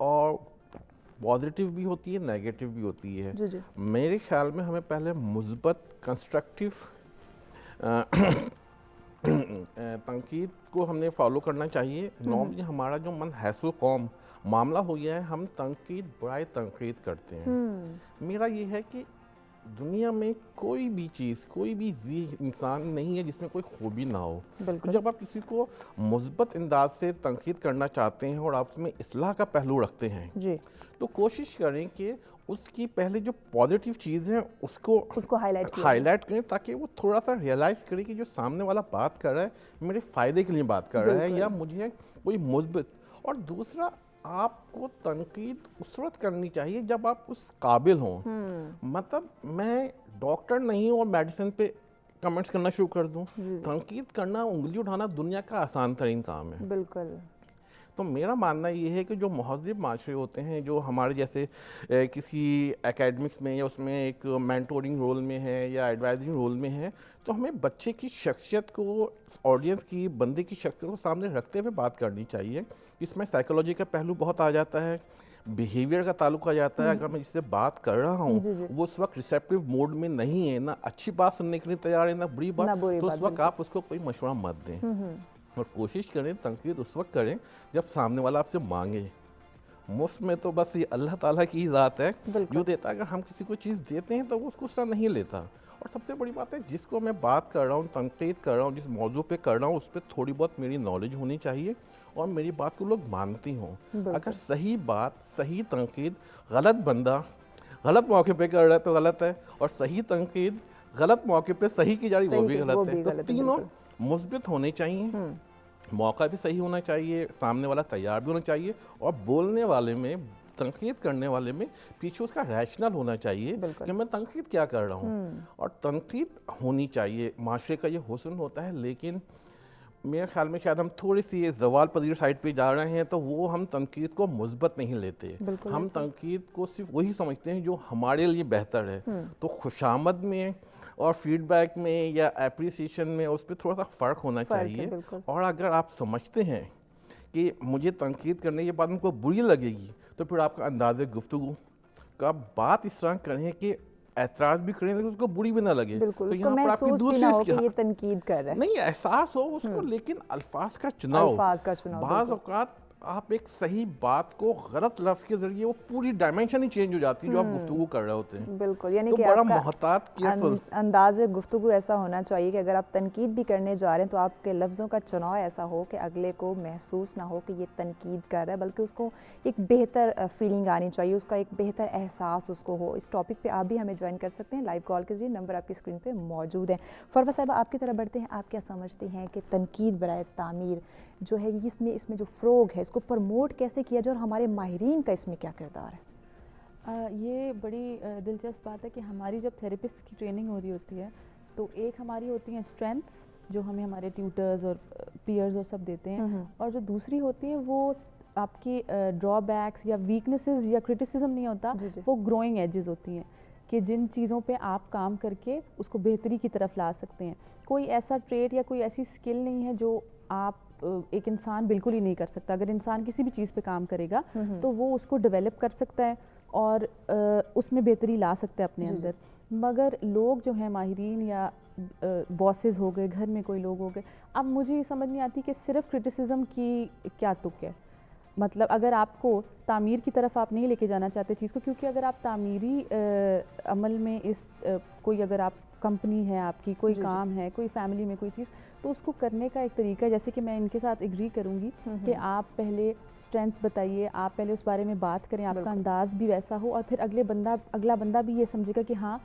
اور پازیٹیو بھی ہوتی ہے، نیگیٹو بھی ہوتی ہے. جی جی میرے خیال میں ہمیں پہلے مثبت کنسٹرکٹیو تنقید کو ہم نے فالو کرنا چاہیے. نارملی ہمارا جو من حیث و قوم معاملہ ہو گیا ہے، ہم تنقید برائے تنقید کرتے ہیں. میرا یہ ہے کہ دنیا میں کوئی بھی چیز، کوئی بھی انسان نہیں ہے جس میں کوئی خوبی نہ ہو. تو جب آپ کسی کو مثبت انداز سے تنقید کرنا چاہتے ہیں اور آپ اس میں اصلاح کا پہلو رکھتے ہیں جی تو کوشش کریں کہ اس کی پہلے جو پازیٹیو چیز ہیں اس کو ہائی لائٹ کریں، تاکہ وہ تھوڑا سا ریئلائز کرے کہ جو سامنے والا بات کر رہا ہے میرے فائدے کے لیے بات کر رہا ہے یا مجھے کوئی مثبت. اور دوسرا، آپ کو تنقید اس وقت کرنی چاہیے جب آپ اس قابل ہوں. مطلب میں ڈاکٹر نہیں ہوں اور میڈیسن پہ کمنٹس کرنا شروع کر دوں. تنقید کرنا، انگلی اٹھانا دنیا کا آسان ترین کام ہے. بالکل. تو میرا ماننا یہ ہے کہ جو مہذب معاشرے ہوتے ہیں، جو ہمارے جیسے کسی اکیڈمکس میں یا اس میں ایک مینٹورنگ رول میں ہے یا ایڈوائزنگ رول میں ہے، تو ہمیں بچے کی شخصیت کو، آڈینس کی، بندے کی شخصیت کو سامنے رکھتے ہوئے بات کرنی چاہیے. اس میں سائیکولوجی کا پہلو بہت آ جاتا ہے، بیہیویئر کا تعلق آ جاتا ہے. اگر میں جس سے بات کر رہا ہوں وہ اس وقت ریسیپٹیو موڈ میں نہیں ہے، نہ اچھی بات سننے کے لیے تیار ہے نہ بری بات، تو اس وقت آپ اس کو کوئی مشورہ مت دیں. اور کوشش کریں تنقید اس وقت کریں جب سامنے والا آپ سے مانگے. مفت میں تو بس یہ اللہ تعالیٰ کی ذات ہے جو دیتا ہے. اگر ہم کسی کو چیز دیتے ہیں تو وہ اس کو اس طرح نہیں لیتا. اور سب سے بڑی بات ہے، جس کو میں بات کر رہا ہوں، تنقید کر رہا ہوں، جس موضوع پہ کر رہا ہوں، اس پہ تھوڑی بہت میری نالج ہونی چاہیے اور میری بات کو لوگ مانتے ہوں. اگر صحیح بات، صحیح تنقید غلط بندہ غلط موقع پہ کر رہا ہے تو غلط ہے، اور صحیح تنقید غلط موقع پہ صحیح کی جا رہی وہ بھی غلط ہے. تو تینوں مثبت ہونے چاہیے، موقع بھی صحیح ہونا چاہیے، سامنے والا تیار بھی ہونا چاہیے، اور بولنے والے میں، تنقید کرنے والے میں پیچھے اس کا ریشنل ہونا چاہیے کہ میں تنقید کیا کر رہا ہوں. اور تنقید ہونی چاہیے، معاشرے کا یہ حسن ہوتا ہے. لیکن میرے خیال میں شاید ہم تھوڑی سی زوال پذیر سائٹ پہ جا رہے ہیں، تو وہ ہم تنقید کو مثبت نہیں لیتے. ہم تنقید کو صرف وہی سمجھتے ہیں جو ہمارے لیے بہتر ہے. تو خوشامد میں اور فیڈ بیک میں یا اپریسیشن میں اس پہ تھوڑا سا فرق ہونا چاہیے. اور اگر آپ سمجھتے ہیں کہ مجھے تنقید کرنے کے بعد ان کو بری لگے گی، تو پھر آپ کا انداز گفتگو کا بات اس طرح کریں کہ اعتراض بھی کریں لیکن اس کو بری بھی نہ لگے. بالکل، اس کو محسوس بھی نہ ہو کہ یہ تنقید کر رہا ہے. نہیں، احساس ہو اس کو، لیکن الفاظ کا چناؤ. بعض اوقات آپ ایک صحیح بات کو غلط لفظ کے ذریعے وہ پوری ڈائمینشن ہی چینج ہو جاتی ہے جو آپ گفتگو کر رہے ہوتے ہیں. بالکل، یعنی تو کہ بڑا آپ کا محتاط کیئرفل انداز گفتگو ایسا ہونا چاہیے کہ اگر آپ تنقید بھی کرنے جا رہے ہیں تو آپ کے لفظوں کا چناؤ ایسا ہو کہ اگلے کو محسوس نہ ہو کہ یہ تنقید کر رہا ہے، بلکہ اس کو ایک بہتر فیلنگ آنی چاہیے، اس کا ایک بہتر احساس اس کو ہو. اس ٹاپک پہ آپ بھی ہمیں جوائن کر سکتے ہیں لائیو کال کے ذریعے، نمبر آپ کی اسکرین پہ موجود ہے. فروہ صاحبہ، آپ کی طرف بڑھتے ہیں. آپ کیا سمجھتے ہیں کہ تنقید برائے تعمیر جو ہے اس میں جو فروغ ہے اس کو پروموٹ کیسے کیا جائے، اور ہمارے ماہرین کا اس میں کیا کردار ہے؟ یہ بڑی دلچسپ بات ہے کہ ہماری جب تھیراپسٹ کی ٹریننگ ہو رہی ہوتی ہے تو ایک ہماری ہوتی ہیں اسٹرینتھس جو ہمیں ہمارے ٹیوٹرز اور پیئرز اور سب دیتے ہیں، اور جو دوسری ہوتی ہیں وہ آپ کی ڈرا بیکس یا ویکنیسز یا کرٹیسزم نہیں ہوتا، وہ گروئنگ ایجز ہوتی ہیں کہ جن چیزوں پہ آپ کام کر کے اس کو بہتری کی طرف لا سکتے ہیں. کوئی ایسا ٹریٹ یا کوئی ایسی اسکل نہیں ہے جو آپ ایک انسان بالکل ہی نہیں کر سکتا. اگر انسان کسی بھی چیز پہ کام کرے گا تو وہ اس کو ڈیولپ کر سکتا ہے اور اس میں بہتری لا سکتے ہیں اپنے اندر. مگر لوگ جو ہیں ماہرین یا باسز ہو گئے، گھر میں کوئی لوگ ہو گئے، اب مجھے یہ سمجھ نہیں آتی کہ صرف کرٹیسزم کی کیا تک ہے. مطلب اگر آپ کو تعمیر کی طرف آپ نہیں لے کے جانا چاہتے چیز کو، کیونکہ اگر آپ تعمیری عمل میں کوئی اگر آپ کمپنی ہے، آپ کی کوئی کام ہے، کوئی فیملی میں کوئی چیز، تو اس کو کرنے کا ایک طریقہ ہے. جیسے کہ میں ان کے ساتھ ایگری کروں گی کہ آپ پہلے اسٹرینتھس بتائیے، آپ پہلے اس بارے میں بات کریں، آپ کا انداز بھی ویسا ہو، اور پھر اگلا بندہ بھی یہ سمجھے گا کہ ہاں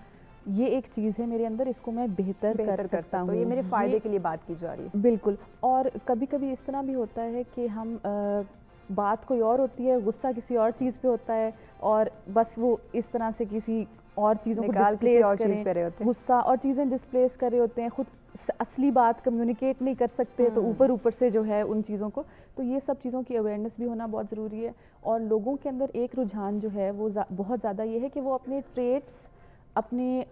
یہ ایک چیز ہے میرے اندر، اس کو میں بہتر کر سکتا ہوں، یہ میرے فائدے کے لیے بات کی جا رہی ہے. بالکل. اور کبھی کبھی اس طرح بھی ہوتا ہے کہ ہم بات کوئی اور ہوتی ہے، غصہ کسی اور چیز پہ ہوتا ہے، اور بس وہ اس طرح سے کسی اور چیزوں کو ڈسپلیس کریں، غصہ اور چیزیں ڈسپلیس کر رہے ہوتے ہیں، خود اصلی بات کمیونیکیٹ نہیں کر سکتے تو اوپر سے جو ہے ان چیزوں کو. تو یہ سب چیزوں کی اویئرنیس بھی ہونا بہت ضروری ہے. اور لوگوں کے اندر ایک رجحان جو ہے وہ بہت زیادہ یہ ہے کہ وہ اپنے ٹریٹس، اپنے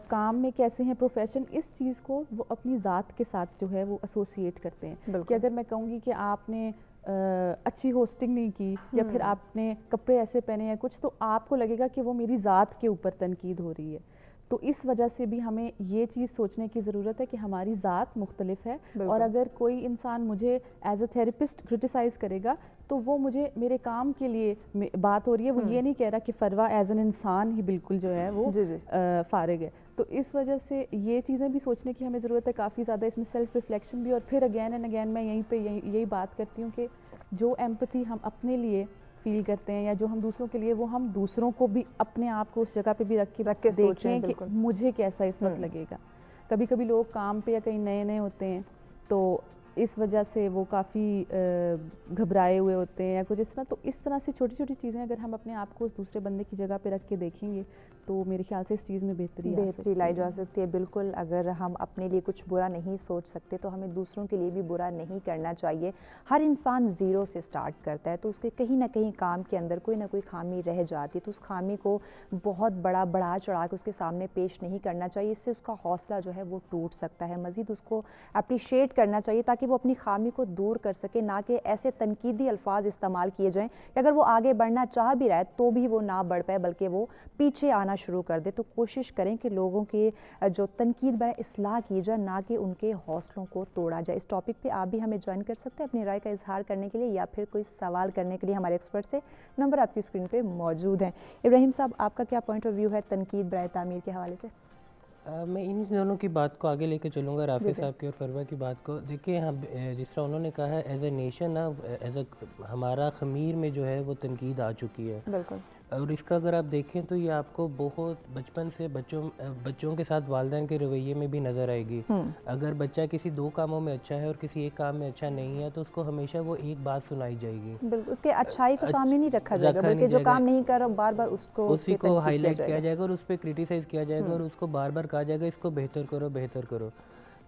کام میں کیسے ہیں، پروفیشن، اس چیز کو وہ اپنی ذات کے ساتھ جو ہے وہ ایسوسیٹ کرتے ہیں. کہ اگر میں کہوں گی کہ آپ نے اچھی ہوسٹنگ نہیں کی یا پھر آپ نے کپڑے ایسے پہنے ہیں کچھ، تو آپ کو لگے گا کہ وہ میری ذات کے اوپر تنقید ہو رہی ہے. تو اس وجہ سے بھی ہمیں یہ چیز سوچنے کی ضرورت ہے کہ ہماری ذات مختلف ہے، اور اگر کوئی انسان مجھے ایز اے تھراپسٹ کرٹیسائز کرے گا تو وہ مجھے میرے کام کے لیے بات ہو رہی ہے، وہ یہ نہیں کہہ رہا کہ فروا ایز این انسان ہی بالکل جو ہے وہ فارغ ہے. تو اس وجہ سے یہ چیزیں بھی سوچنے کی ہمیں ضرورت ہے کافی زیادہ، اس میں سیلف ریفلیکشن بھی. اور پھر اگین اینڈ اگین میں یہیں پہ یہی بات کرتی ہوں کہ جو ایمپتھی ہم اپنے لیے فیل کرتے ہیں یا جو ہم دوسروں کے لیے، وہ ہم دوسروں کو بھی اپنے آپ کو اس جگہ پہ بھی رکھ کے دیکھیں کہ مجھے کیسا اس وقت لگے گا. کبھی کبھی لوگ کام پہ یا کہیں نئے نئے ہوتے ہیں تو اس وجہ سے وہ کافی گھبرائے ہوئے ہوتے ہیں یا کچھ اس طرح. تو اس طرح سے چھوٹی چھوٹی چیزیں اگر ہم اپنے آپ کو اس دوسرے بندے کی جگہ پہ رکھ کے دیکھیں گے تو میرے خیال سے اس چیز میں بہتری لائی جا سکتی ہے. بالکل، اگر ہم اپنے لیے کچھ برا نہیں سوچ سکتے تو ہمیں دوسروں کے لیے بھی برا نہیں کرنا چاہیے. ہر انسان زیرو سے سٹارٹ کرتا ہے تو اس کے کہیں نہ کہیں کام کے اندر کوئی نہ کوئی خامی رہ جاتی ہے، تو اس خامی کو بہت بڑھا چڑھا کے اس کے سامنے پیش نہیں کرنا چاہیے. اس سے اس کا حوصلہ جو ہے وہ ٹوٹ سکتا ہے. مزید اس کو اپریشیٹ کرنا چاہیے تاکہ وہ اپنی خامی کو دور کر سکے، نہ کہ ایسے تنقیدی الفاظ استعمال کیے جائیں کہ اگر وہ آگے بڑھنا چاہ بھی رہا ہے تو بھی وہ نہ بڑھ پائے بلکہ وہ پیچھے آنا شروع کر دے. تو کوشش کریں کہ لوگوں کے جو تنقید برائے اصلاح کی جائے، نہ کہ ان کے حوصلوں کو توڑا جائے. اس ٹاپک پہ آپ بھی ہمیں جوائن کر سکتے ہیں اپنی رائے کا اظہار کرنے کے لیے یا پھر کوئی سوال کرنے کے لیے. ہمارے ایکسپرٹ سے نمبر آپ کی اسکرین پہ موجود ہیں. ابراہیم صاحب، آپ کا کیا پوائنٹ آف ویو ہے تنقید برائے تعمیر کے حوالے سے؟ میں ان دونوں کی بات کو آگے لے کے چلوں گا، رافع صاحب کی اور فروا کی بات کو. دیکھیں، جس طرح انہوں نے کہا ہے as a nation as a ہمارا خمیر میں جو ہے وہ تنقید آ چکی ہے. بالکل. اور اس کا اگر آپ دیکھیں تو یہ آپ کو بہت بچپن سے بچوں کے ساتھ والدین کے رویے میں بھی نظر آئے گی. اگر بچہ کسی دو کاموں میں اچھا ہے اور کسی ایک کام میں اچھا نہیں ہے تو اس کو ہمیشہ وہ ایک بات سنائی جائے گی. بالکل، اس کے اچھائی کو سامنے نہیں رکھا جائے گا بلکہ جو کام نہیں کر رہا بار بار اسی کو ہائی لائٹ کیا جائے گا اور اس پہ کرٹیسائز کیا جائے گا اور اس کو بار بار کہا جائے گا اس کو بہتر کرو بہتر کرو.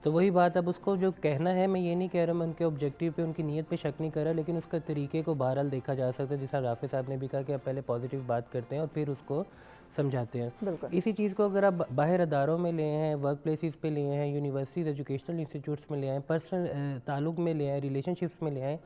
تو وہی بات، اب اس کو جو کہنا ہے، میں یہ نہیں کہہ رہا میں ان کے آبجیکٹیو پہ ان کی نیت پہ شک نہیں کر رہا، لیکن اس کا طریقے کو بہرحال دیکھا جا سکتا ہے. جیسا رافع صاحب نے بھی کہا کہ آپ پہلے پازیٹیو بات کرتے ہیں اور پھر اس کو سمجھاتے ہیں. اسی چیز کو اگر آپ باہر اداروں میں لے ہیں، ورک پلیسز پہ لے ہیں، یونیورسٹیز، ایجوکیشنل انسٹیٹیوٹس میں لے آئیں، پرسنل تعلق میں لے آئیں، ریلیشن شپس میں لے آئیں،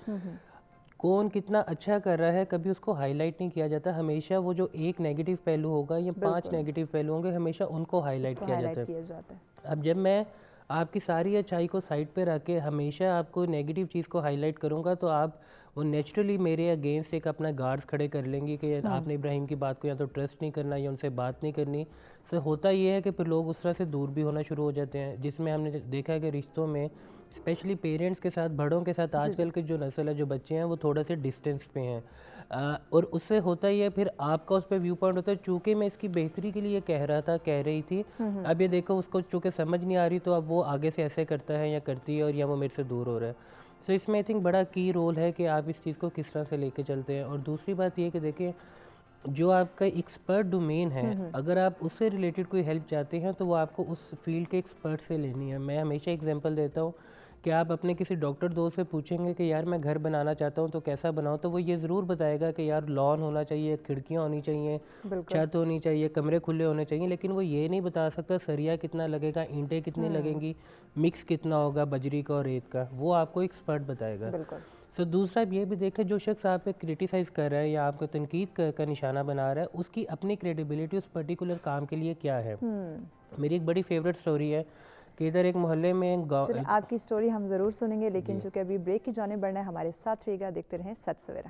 کون کتنا اچھا کر رہا ہے کبھی اس کو ہائی لائٹ نہیں کیا جاتا. ہمیشہ وہ جو ایک نیگیٹو پہلو ہوگا یا 5 نیگیٹو پہلو ہوں گے، ہمیشہ ان کو ہائی لائٹ کیا جاتا ہے. اب جب میں آپ کی ساری اچھائی کو سائڈ پہ رکھ کے ہمیشہ آپ کو نیگیٹو چیز کو ہائی لائٹ کروں گا تو آپ وہ نیچرلی میرے اگینسٹ ایک اپنا گارڈز کھڑے کر لیں گے کہ آپ نے ابراہیم کی بات کو یا تو ٹرسٹ نہیں کرنا یا ان سے بات نہیں کرنی. سے ہوتا یہ ہے کہ پھر لوگ اس طرح سے دور بھی ہونا شروع ہو جاتے ہیں، جس میں ہم نے دیکھا ہے کہ رشتوں میں اسپیشلی پیرنٹس کے ساتھ، بڑوں کے ساتھ آج کل کے جو نسل ہے، جو بچے ہیں، وہ تھوڑا سے ڈسٹینس پہ ہیں. اور اس سے ہوتا ہی ہے پھر آپ کا اس پہ ویو پوائنٹ ہوتا ہے. چونکہ میں اس کی بہتری کے لیے کہہ رہی تھی، اب یہ دیکھو اس کو چونکہ سمجھ نہیں آ رہی تو اب وہ آگے سے ایسے کرتا ہے یا کرتی ہے اور یا وہ میرے سے دور ہو رہا ہے. سو اس میں آئی تھنک بڑا کی رول ہے کہ آپ اس چیز کو کس طرح سے لے کے چلتے ہیں. اور دوسری بات یہ کہ دیکھیں، جو آپ کا ایکسپرٹ ڈومین ہے، اگر آپ اس سے ریلیٹڈ کوئی ہیلپ چاہتے ہیں تو وہ آپ کو اس فیلڈ کے ایکسپرٹ سے لینی ہے. میں ہمیشہ ایگزامپل دیتا ہوں کہ آپ اپنے کسی ڈاکٹر دوست سے پوچھیں گے کہ یار میں گھر بنانا چاہتا ہوں تو کیسا بناؤں، تو وہ یہ ضرور بتائے گا کہ یار لان ہونا چاہیے، کھڑکیاں ہونی چاہیے، چھت ہونی چاہیے، کمرے کھلے ہونے چاہیے، لیکن وہ یہ نہیں بتا سکتا سریا کتنا لگے گا، اینٹیں کتنی لگیں گی، مکس کتنا ہوگا بجری کا اور ریت کا. وہ آپ کو ایکسپرٹ بتائے گا. سو دوسرا یہ بھی دیکھیں، جو شخص آپ پہ کرٹیسائز کر رہا ہے یا آپ کو تنقید کا نشانہ بنا رہا ہے، اس کی اپنی کریڈیبلٹی اس پرٹیکولر کام کے لیے کیا ہے. میری ایک بڑی فیوریٹ سٹوری ہے کہ ادھر ایک محلے میں آپ کی سٹوری ہم ضرور سنیں گے، لیکن چونکہ ابھی بریک کی جانب بڑھنا ہے، ہمارے ساتھ رہیے گا، دیکھتے رہیں سچ سویرا.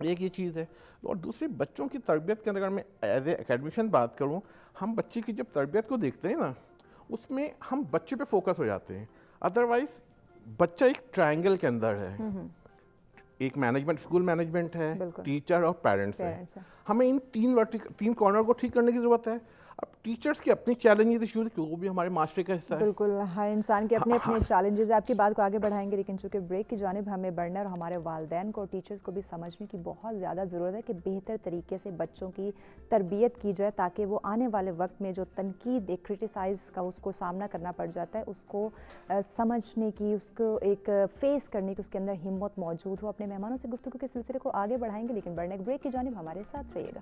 ایک یہ چیز ہے. اور دوسری بچوں کی تربیت کے اندر اگر میں ایز اے اکیڈمیشین بات کروں, ہم بچے کی جب تربیت کو دیکھتے ہیں نا, اس میں ہم بچے پہ فوکس ہو جاتے ہیں. ادروائز بچہ ایک ٹرائنگل کے اندر ہے, ایک مینجمنٹ, اسکول مینجمنٹ ہے, ٹیچر اور پیرنٹس ہے. ہمیں ان تین کارنر کو ٹھیک کرنے کی ضرورت ہے. اب ٹیچرس کی اپنی چیلنجز ایشوز کہ وہ بھی ہمارے معاشرے کا حصہ ہے. بالکل, ہر انسان کے اپنے اپنے چیلنجز ہیں. آپ کی بات کو آگے بڑھائیں گے, لیکن چونکہ بریک کی جانب ہمیں بڑھنا اور ہمارے والدین کو اور ٹیچرس کو بھی سمجھنے کی بہت زیادہ ضرورت ہے کہ بہتر طریقے سے بچوں کی تربیت کی جائے, تاکہ وہ آنے والے وقت میں جو تنقید, ایک کرٹیسائز کا اس کو سامنا کرنا پڑ جاتا ہے, اس کو سمجھنے کی, اس کو ایک فیس کرنے کی اس کے اندر ہمت موجود ہو. اپنے مہمانوں سے گفتگو کے سلسلے کو آگے بڑھائیں گے, لیکن بڑھنے ایک بریک کی جانب ہمارے ساتھ رہیے گا.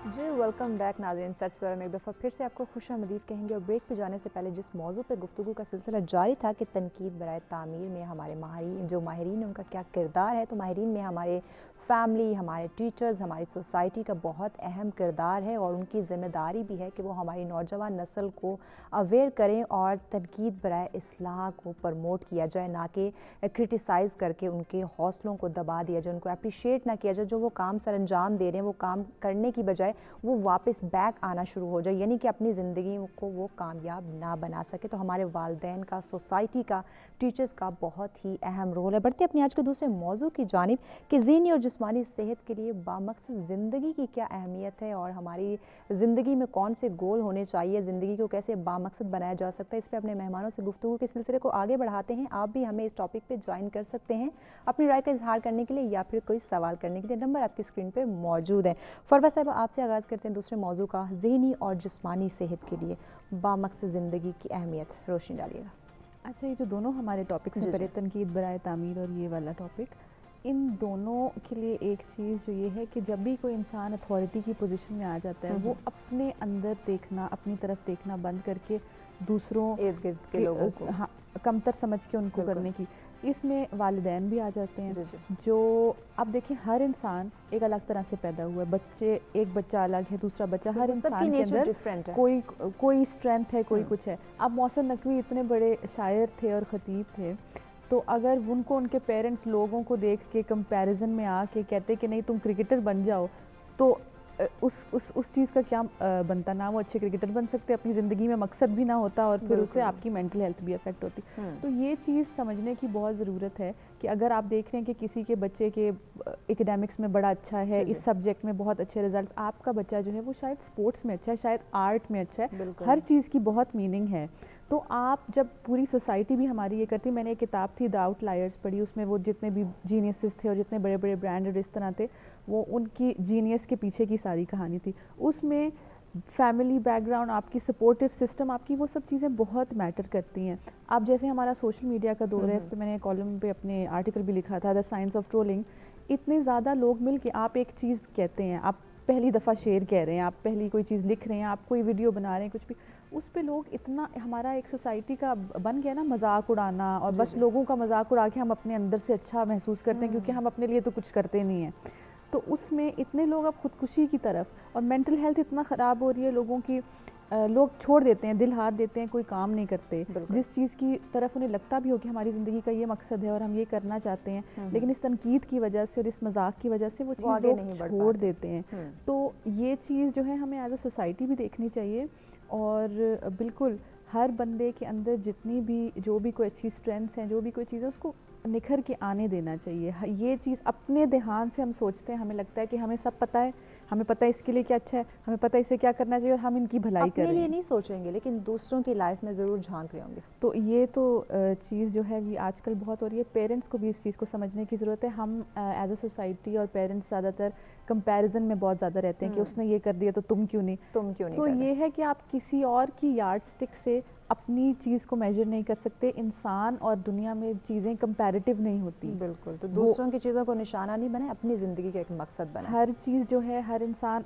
جی ویلکم بیک ناظرین. سچ سورہ میں ایک دفعہ پھر سے آپ کو خوش آمدید کہیں گے. اور بریک پہ جانے سے پہلے جس موضوع پہ گفتگو کا سلسلہ جاری تھا کہ تنقید برائے تعمیر میں ہمارے ماہرین ہیں ان کا کیا کردار ہے, تو ماہرین میں ہمارے فیملی, ہمارے ٹیچرز, ہماری سوسائٹی کا بہت اہم کردار ہے, اور ان کی ذمہ داری بھی ہے کہ وہ ہماری نوجوان نسل کو اویئر کریں اور تنقید برائے اصلاح کو پرموٹ کیا جائے, نہ کہ کرٹیسائز کر کے ان کے حوصلوں کو دبا دیا جائے, ان کو اپریشیٹ نہ کیا جائے. جو وہ کام سر انجام دے رہے ہیں وہ کام کرنے کی بجائے وہ واپس بیک آنا شروع ہو جائے, یعنی کہ اپنی زندگی کو وہ کامیاب نہ بنا سکے. تو ہمارے والدین کا, سوسائٹی کا, ٹیچرز کا بہت ہی اہم رول ہے. بڑھتے اپنے آج کے دوسرے موضوع کی جانب کہ ذہنی اور جسمانی صحت کے لیے بامقصد زندگی کی کیا اہمیت ہے, اور ہماری زندگی میں کون سے گول ہونے چاہیے, زندگی کو کیسے بامقصد بنایا جا سکتا ہے. اس پہ اپنے مہمانوں سے گفتگو کے سلسلے کو آگے بڑھاتے ہیں. آپ بھی ہمیں اس ٹاپک پہ جوائن کر سکتے ہیں اپنی رائے کا اظہار کرنے کے لیے یا پھر کوئی سوال کرنے کے لیے. نمبر آپ کی اسکرین پہ موجود ہے. فروہ صاحب, آپ سے آغاز کرتے ہیں دوسرے موضوع کا, ذہنی اور جسمانی صحت کے لیے بامقصد زندگی کی اہمیت. روشنی ڈالیے گا. اچھا, یہ جو دونوں ہمارے ٹاپکس ہیں, تنقید برائے تعمیر اور یہ والا ٹاپک, ان دونوں کے لیے ایک چیز جو یہ ہے کہ جب بھی کوئی انسان اتھارٹی کی پوزیشن میں آ جاتا ہے, وہ اپنے اندر دیکھنا, اپنی طرف دیکھنا بند کر کے دوسروں ارد گرد کے لوگوں کو کمتر سمجھ کے ان کو کرنے کی, اس میں والدین بھی آ جاتے ہیں. جو اب دیکھیں, ہر انسان ایک الگ طرح سے پیدا ہوا ہے. ایک بچہ الگ ہے, دوسرا بچہ, ہر انسان کے اندر کوئی اسٹرینتھ ہے, کوئی کچھ ہے. اب محسن نقوی اتنے بڑے شاعر تھے اور خطیب تھے, تو اگر ان کو ان کے پیرنٹس لوگوں کو دیکھ کے کمپیریزن میں آ کے کہتے کہ نہیں تم کرکٹر بن جاؤ, تو اس چیز کا کیا بنتا؟ نہ وہ اچھے کرکٹر بن سکتے, اپنی زندگی میں مقصد بھی نہ ہوتا, اور پھر اس سے آپ کی مینٹل ہیلتھ بھی افیکٹ ہوتی. تو یہ چیز سمجھنے کی بہت ضرورت ہے کہ اگر آپ دیکھ رہے ہیں کہ کسی کے بچے کے اکیڈیمکس میں بڑا اچھا ہے, اس سبجیکٹ میں بہت اچھے ریزلٹس, آپ کا بچہ جو ہے وہ شاید اسپورٹس میں اچھا ہے, شاید آرٹ میں اچھا ہے, ہر چیز کی بہت میننگ ہے. تو آپ جب پوری سوسائٹی بھی ہماری یہ کرتی, میں نے ایک کتاب تھی دا آؤٹ لائرز پڑھی, اس میں وہ جتنے بھی جینیسز تھے اور جتنے بڑے بڑے برانڈ اس طرح تھے, وہ ان کی جینیس کے پیچھے کی ساری کہانی تھی. اس میں فیملی بیک گراؤنڈ, آپ کی سپورٹیو سسٹم, آپ کی وہ سب چیزیں بہت میٹر کرتی ہیں. اب جیسے ہمارا سوشل میڈیا کا دور ہے, اس پہ میں نے کالم پہ اپنے آرٹیکل بھی لکھا تھا, دا سائنس آف ٹرولنگ. اتنے زیادہ لوگ مل کے آپ ایک چیز کہتے ہیں, آپ پہلی دفعہ شیئر کہہ رہے ہیں, آپ پہلی کوئی چیز لکھ رہے ہیں, آپ کوئی ویڈیو بنا رہے ہیں, کچھ بھی, اس پہ لوگ اتنا, ہمارا ایک سوسائٹی کا بن گیا نا مذاق اڑانا, اور بس لوگوں کا مذاق اڑا کے ہم اپنے اندر سے اچھا محسوس کرتے ہیں, کیونکہ ہم اپنے لیے تو کچھ کرتے نہیں ہیں. تو اس میں اتنے لوگ اب خودکشی کی طرف, اور مینٹل ہیلتھ اتنا خراب ہو رہی ہے لوگوں کی, لوگ چھوڑ دیتے ہیں, دل ہار دیتے ہیں, کوئی کام نہیں کرتے, جس چیز کی طرف انہیں لگتا بھی ہو کہ ہماری زندگی کا یہ مقصد ہے اور ہم یہ کرنا چاہتے ہیں, لیکن اس تنقید کی وجہ سے اور اس مذاق کی وجہ سے وہ چیز لوگ چھوڑ دیتے ہیں. تو یہ چیز جو ہے ہمیں ایز اے سوسائٹی بھی دیکھنی چاہیے, اور بالکل ہر بندے کے اندر جتنی بھی جو بھی کوئی اچھی اسٹرینتھس ہیں, جو بھی کوئی چیز ہے, اس کو نکھر کے آنے دینا چاہیے. یہ چیز اپنے دھیان سے ہم سوچتے ہیں, ہمیں لگتا ہے کہ ہمیں سب پتہ ہے, ہمیں پتہ ہے اس کے لیے کیا اچھا ہے, ہمیں پتہ ہے اسے کیا کرنا چاہیے, اور ہم ان کی بھلائی کر رہے ہیں. اپنے لیے نہیں سوچیں گے, لیکن دوسروں کی لائف میں ضرور جھانک رہے ہوں گے. تو یہ تو چیز جو ہے یہ آج کل بہت ہو رہی ہے. پیرنٹس کو بھی اس چیز کو سمجھنے کی ضرورت ہے. ہم ایز اے سوسائٹی اور پیرنٹس زیادہ تر کمپیریزن میں بہت زیادہ رہتے ہیں کہ اس نے یہ کر دیا تو تم کیوں نہیں. تو یہ ہے کہ آپ کسی اور کی یارڈ سٹک سے اپنی چیز کو میجر نہیں کر سکتے. انسان اور دنیا میں چیزیں کمپیریٹیو نہیں ہوتی. بالکل. تو دوسروں کی چیزوں کو نشانہ نہیں بنائیں, اپنی زندگی کا ایک مقصد بنائیں. ہر چیز جو ہے, ہر انسان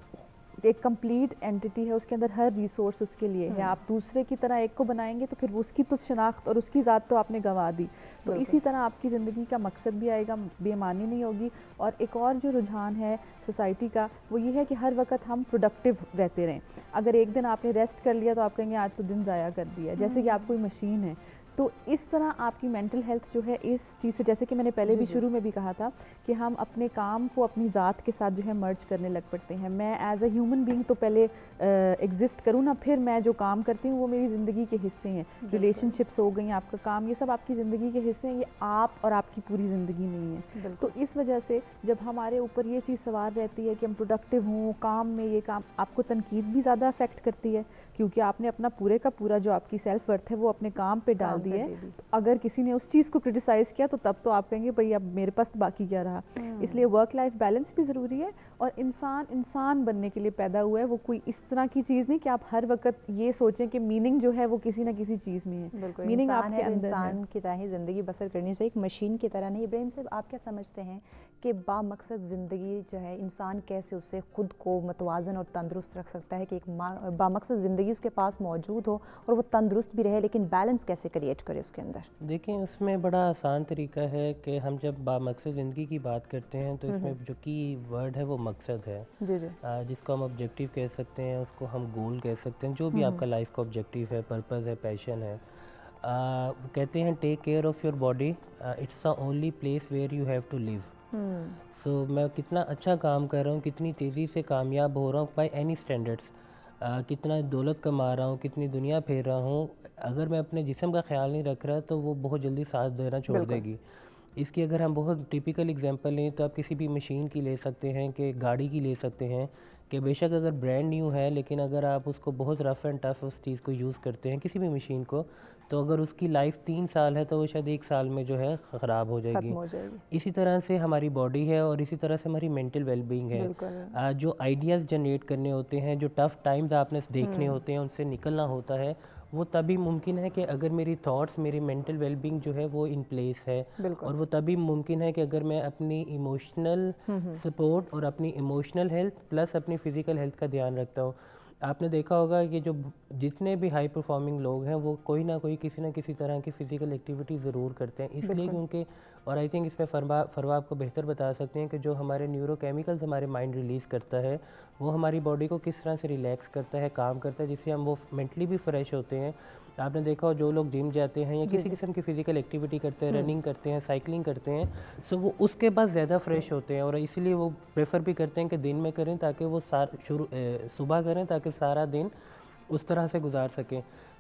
ایک کمپلیٹ اینٹی ہے, اس کے اندر ہر ریسورس اس کے لیے ہے. آپ دوسرے کی طرح ایک کو بنائیں گے تو پھر اس کی تو شناخت اور اس کی ذات تو آپ نے گنوا دی. تو اسی طرح آپ کی زندگی کا مقصد بھی آئے گا, بے معنی نہیں ہوگی. اور ایک اور جو رجحان ہے سوسائٹی کا وہ یہ ہے کہ ہر وقت ہم پروڈکٹیو رہتے رہیں. اگر ایک دن آپ نے ریسٹ کر لیا تو آپ کہیں گے آج تو دن ضائع کر دیا, جیسے کہ آپ کوئی مشین ہے. تو اس طرح آپ کی مینٹل ہیلتھ جو ہے اس چیز سے, جیسے کہ میں نے پہلے بھی شروع میں بھی کہا تھا کہ ہم اپنے کام کو اپنی ذات کے ساتھ جو ہے مرج کرنے لگ پڑتے ہیں. میں ایز اے ہیومن بینگ تو پہلے ایگزسٹ کروں نا, پھر میں جو کام کرتی ہوں وہ میری زندگی کے حصے ہیں. ریلیشن شپس ہو گئیں, آپ کا کام, یہ سب آپ کی زندگی کے حصے ہیں. یہ آپ اور آپ کی پوری زندگی نہیں ہے. تو اس وجہ سے جب ہمارے اوپر یہ چیز سوار رہتی ہے کہ ہم پروڈکٹیو ہوں کام میں, یہ کام آپ کو تنقید بھی زیادہ افیکٹ کرتی ہے کیونکہ آپ نے اپنا پورے کا پورا جو آپ کی سیلف ورتھ ہے وہ اپنے کام پہ ڈال دی ہے. اگر کسی نے اس چیز کو کرٹیسائز کیا تو تب تو آپ کہیں گے بھئی اب میرے پاس باقی کیا رہا. اس لیے ورک لائف بیلنس بھی ضروری ہے. اور انسان بننے کے لیے پیدا ہوا ہے, وہ کوئی اس طرح کی چیز نہیں کہ آپ ہر وقت یہ سوچیں کہ میننگ جو ہے وہ کسی نہ کسی چیز میں ہے. بالکل, میننگ آپ انسان کے ہے تو اندر ہے. انسان کی طرح ہی زندگی بسر کرنی چاہیے, ایک مشین کی طرح نہیں. ابراہیم صاحب, آپ کیا سمجھتے ہیں کہ با مقصد زندگی جو ہے انسان کیسے اسے خود کو متوازن اور تندرست رکھ سکتا ہے کہ ایک با مقصد زندگی اس کے پاس موجود ہو اور وہ تندرست بھی رہے, لیکن بیلنس کیسے کریٹ کرے اس کے اندر؟ دیکھیں اس میں بڑا آسان طریقہ ہے کہ ہم جب با مقصد زندگی کی بات کرتے ہیں تو اس میں جو کی ورڈ ہے وہ مقصد ہے. جی جی. جس کو ہم آبجیکٹیو کہہ سکتے ہیں, اس کو ہم گول کہہ سکتے ہیں, جو بھی آپ کا لائف کا آبجیکٹیو ہے, پرپز ہے, پیشن ہے. کہتے ہیں take care of your body, it's the only place where you have to live. So میں کتنا اچھا کام کر رہا ہوں, کتنی تیزی سے کامیاب ہو رہا ہوں بائی اینی اسٹینڈرڈس, کتنا دولت کما رہا ہوں, کتنی دنیا پھیر رہا ہوں, اگر میں اپنے جسم کا خیال نہیں رکھ رہا تو وہ بہت جلدی ساتھ دینا چھوڑ دے گی. اس کی اگر ہم بہت ٹیپیکل اگزامپل لیں تو آپ کسی بھی مشین کی لے سکتے ہیں, کہ گاڑی کی لے سکتے ہیں, کہ بے شک اگر برانڈ نیو ہے لیکن اگر آپ اس کو بہت رف اینڈ ٹف اس چیز کو یوز کرتے ہیں, کسی بھی مشین کو, تو اگر اس کی لائف 3 سال ہے تو وہ شاید 1 سال میں جو ہے خراب ہو جائے گی. اسی طرح سے ہماری باڈی ہے اور اسی طرح سے ہماری مینٹل ویل بینگ ہے. جو آئیڈیاز جنریٹ کرنے ہوتے ہیں, جو ٹف ٹائمز آپ نے دیکھنے ہوتے ہیں, ان سے نکلنا ہوتا ہے, وہ تبھی ممکن ہے کہ اگر میری تھاٹس, میری مینٹل ویل بینگ جو ہے وہ ان پلیس ہے. اور وہ تبھی ممکن ہے کہ اگر میں اپنی ایموشنل سپورٹ اور اپنی ایموشنل ہیلتھ پلس اپنی فزیکل ہیلتھ کا دھیان رکھتا ہوں. آپ نے دیکھا ہوگا کہ جو جتنے بھی ہائی پرفارمنگ لوگ ہیں وہ کوئی نہ کوئی کسی نہ کسی طرح کی فزیکل ایکٹیویٹی ضرور کرتے ہیں, اس لیے کیونکہ, اور آئی تھنک اس میں فروا آپ کو بہتر بتا سکتے ہیں کہ جو ہمارے نیورو کیمیکلز ہمارے مائنڈ ریلیز کرتا ہے وہ ہماری باڈی کو کس طرح سے ریلیکس کرتا ہے, کام کرتا ہے, جس سے ہم وہ مینٹلی بھی فریش ہوتے ہیں. آپ نے دیکھا ہو جو لوگ جم جاتے ہیں یا کسی قسم کی فزیکل ایکٹیویٹی کرتے ہیں, رننگ کرتے ہیں, سائیکلنگ کرتے ہیں, سو وہ اس کے بعد زیادہ فریش ہوتے ہیں, اور اسی لیے وہ پریفر بھی کرتے ہیں کہ دن میں کریں تاکہ وہ صبح کریں تاکہ سارا دن اس طرح سے گزار سکیں.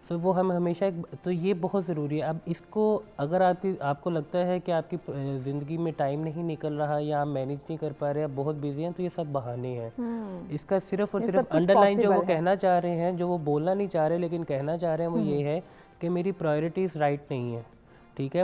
سو وہ ہم ہمیشہ تو یہ بہت ضروری ہے. اب اس کو اگر آپ کو لگتا ہے کہ آپ کی زندگی میں ٹائم نہیں نکل رہا یا آپ مینیج نہیں کر پا رہے, آپ بہت بیزی ہیں, تو یہ سب بہانے ہیں. اس کا صرف اور صرف انڈر لائن جو وہ کہنا چاہ رہے ہیں, جو وہ بولنا نہیں چاہ رہے لیکن کہنا چاہ رہے ہیں, وہ یہ ہے کہ میری پرائرٹیز رائٹ نہیں ہیں. ٹھیک ہے,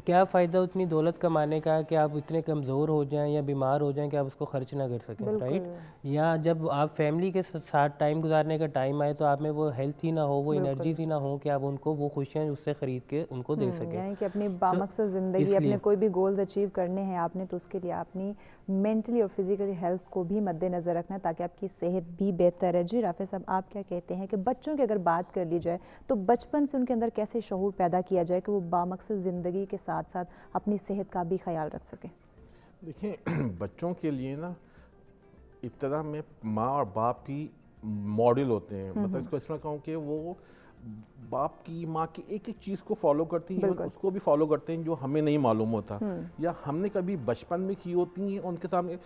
کیا فائدہ اتنی دولت کمانے کا کہ آپ اتنے کمزور ہو جائیں یا بیمار ہو جائیں کہ آپ اس کو خرچ نہ کر سکیں, رائٹ. یا جب آپ فیملی کے ساتھ ٹائم گزارنے کا ٹائم آئے تو آپ میں وہ ہیلتھ ہی نہ ہو, وہ انرجیز ہی نہ ہو کہ آپ ان کو وہ خوشیاں اس سے خرید کے ان کو دے سکیں. یعنی کہ اپنی بامقصد زندگی, اپنے کوئی بھی گولز اچیو کرنے ہیں آپ نے, تو اس کے لیے اپنی مینٹلی اور فزیکلی ہیلتھ کو بھی مد نظر رکھنا ہے تاکہ آپ کی صحت بھی بہتر ہے. جی رافع صاحب, آپ کیا کہتے ہیں کہ بچوں کی اگر بات کر لی جائے تو بچپن سے ان کے اندر کیسے شعور پیدا کیا جائے کہ وہ بامقصد زندگی کے ساتھ ساتھ اپنی صحت کا بھی خیال رکھ سکیں؟ دیکھیں, بچوں کے لیے نا ابتدا میں ماں اور باپ کی ماڈل ہوتے ہیں. مطلب اس کو اس طرح کہوں کہ وہ باپ کی ماں کی ایک ایک چیز کو فالو کرتی ہیں, اس کو بھی فالو کرتے ہیں جو ہمیں نہیں معلوم ہوتا یا ہم نے کبھی بچپن میں کی ہوتی ہیں. ان کے سامنے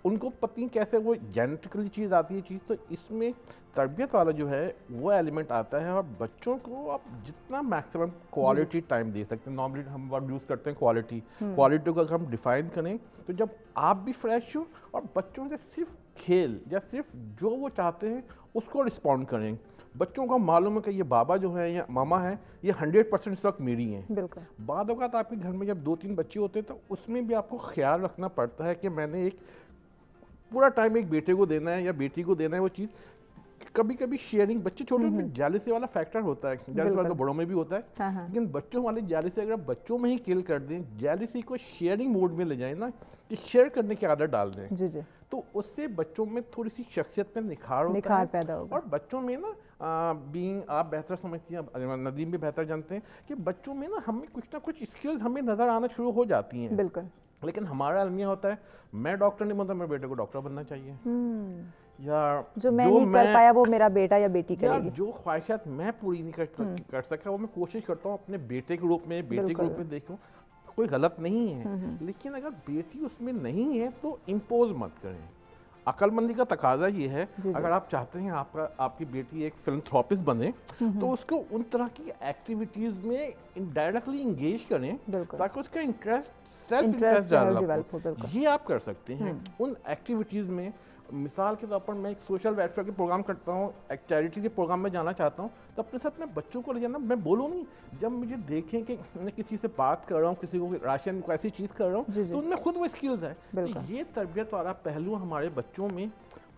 ان کو پتہ نہیں کیسے وہ جینیٹکلی چیز آتی ہے چیز. تو اس میں تربیت والا جو ہے وہ ایلیمنٹ آتا ہے, اور بچوں کو آپ جتنا میکسیمم کوالٹی ٹائم دے سکتے ہیں. نارملی ہم ورڈ یوز کرتے ہیں کوالٹی کو اگر ہم ڈیفائن کریں تو جب آپ بھی فریش ہو اور بچوں سے صرف کھیل یا صرف جو وہ چاہتے ہیں اس کو رسپونڈ کریں. بچوں کو معلوم ہے کہ یہ بابا جو ہے یا ماما ہے یہ 100% اس وقت میری ہیں. بالکل. بعد اوقات آپ کے گھر میں جب 2-3 بچے ہوتے ہیں تو اس میں بھی آپ کو خیال رکھنا پڑتا ہے کہ میں نے ایک پورا ٹائم ایک بیٹے کو دینا ہے یا بیٹی کو دینا ہے وہ چیز. کبھی کبھی شیئرنگ بچے چھوٹے میں جیلسی والا فیکٹر ہوتا ہے, جیلسی والا تو بڑوں میں بھی ہوتا ہے, لیکن بچوں والے جیلسی اگر بچوں میں ہی کل کر دیں, جیلسی کو شیئرنگ موڈ میں لے جائیں نا, کہ شیئر کرنے کی عادت ڈال دیں, تو اس سے بچوں میں تھوڑی سی شخصیت میں نکھار ہوتا ہے, اور بچوں میں نا بینگ آپ بہتر سمجھتی ہیں, ندیم بھی بہتر جانتے ہیں کہ بچوں میں نا ہمیں کچھ نہ کچھ اسکلز ہمیں نظر آنا شروع ہو جاتی ہیں. بالکل. لیکن ہمارا المیہ ہوتا ہے میں ڈاکٹر نہیں بنتا, میرے بیٹے کو ڈاکٹر بننا چاہیے, یا جو میں نہیں کر پایا وہ میرا بیٹا یا بیٹی کرے گی, جو خواہشات میں پوری نہیں کر سکا وہ میں کوشش کرتا ہوں اپنے بیٹے کے روپ میں, بیٹے کے روپ میں دیکھوں, کوئی غلط نہیں ہے. لیکن اگر بیٹی اس میں نہیں ہے تو امپوز مت کریں. عقل مندی کا تقاضا یہ ہے, اگر آپ چاہتے ہیں آپ کی بیٹی ایک فلنتھراپسٹ بنے, تو اس کو ان طرح کی ایکٹیویٹیز میں ڈائریکٹلی انگیج کریں تاکہ اس کا انٹرسٹ سیلف انٹرسٹ ڈیولپ ہو. یہ آپ کر سکتے ہیں ان ایکٹیویٹیز میں. مثال کے طور پر میں ایک سوشل ویلفیئر کے پروگرام کرتا ہوں, ایک چیریٹی کے پروگرام میں جانا چاہتا ہوں, تو اپنے ساتھ میں بچوں کو لے جانا, میں بولوں نہیں, جب مجھے دیکھیں کہ میں کسی سے بات کر رہا ہوں, کسی کو راشن کو ایسی چیز کر رہا ہوں, تو ان میں خود وہ اسکلز ہے. تو یہ تربیت والا پہلو ہمارے بچوں میں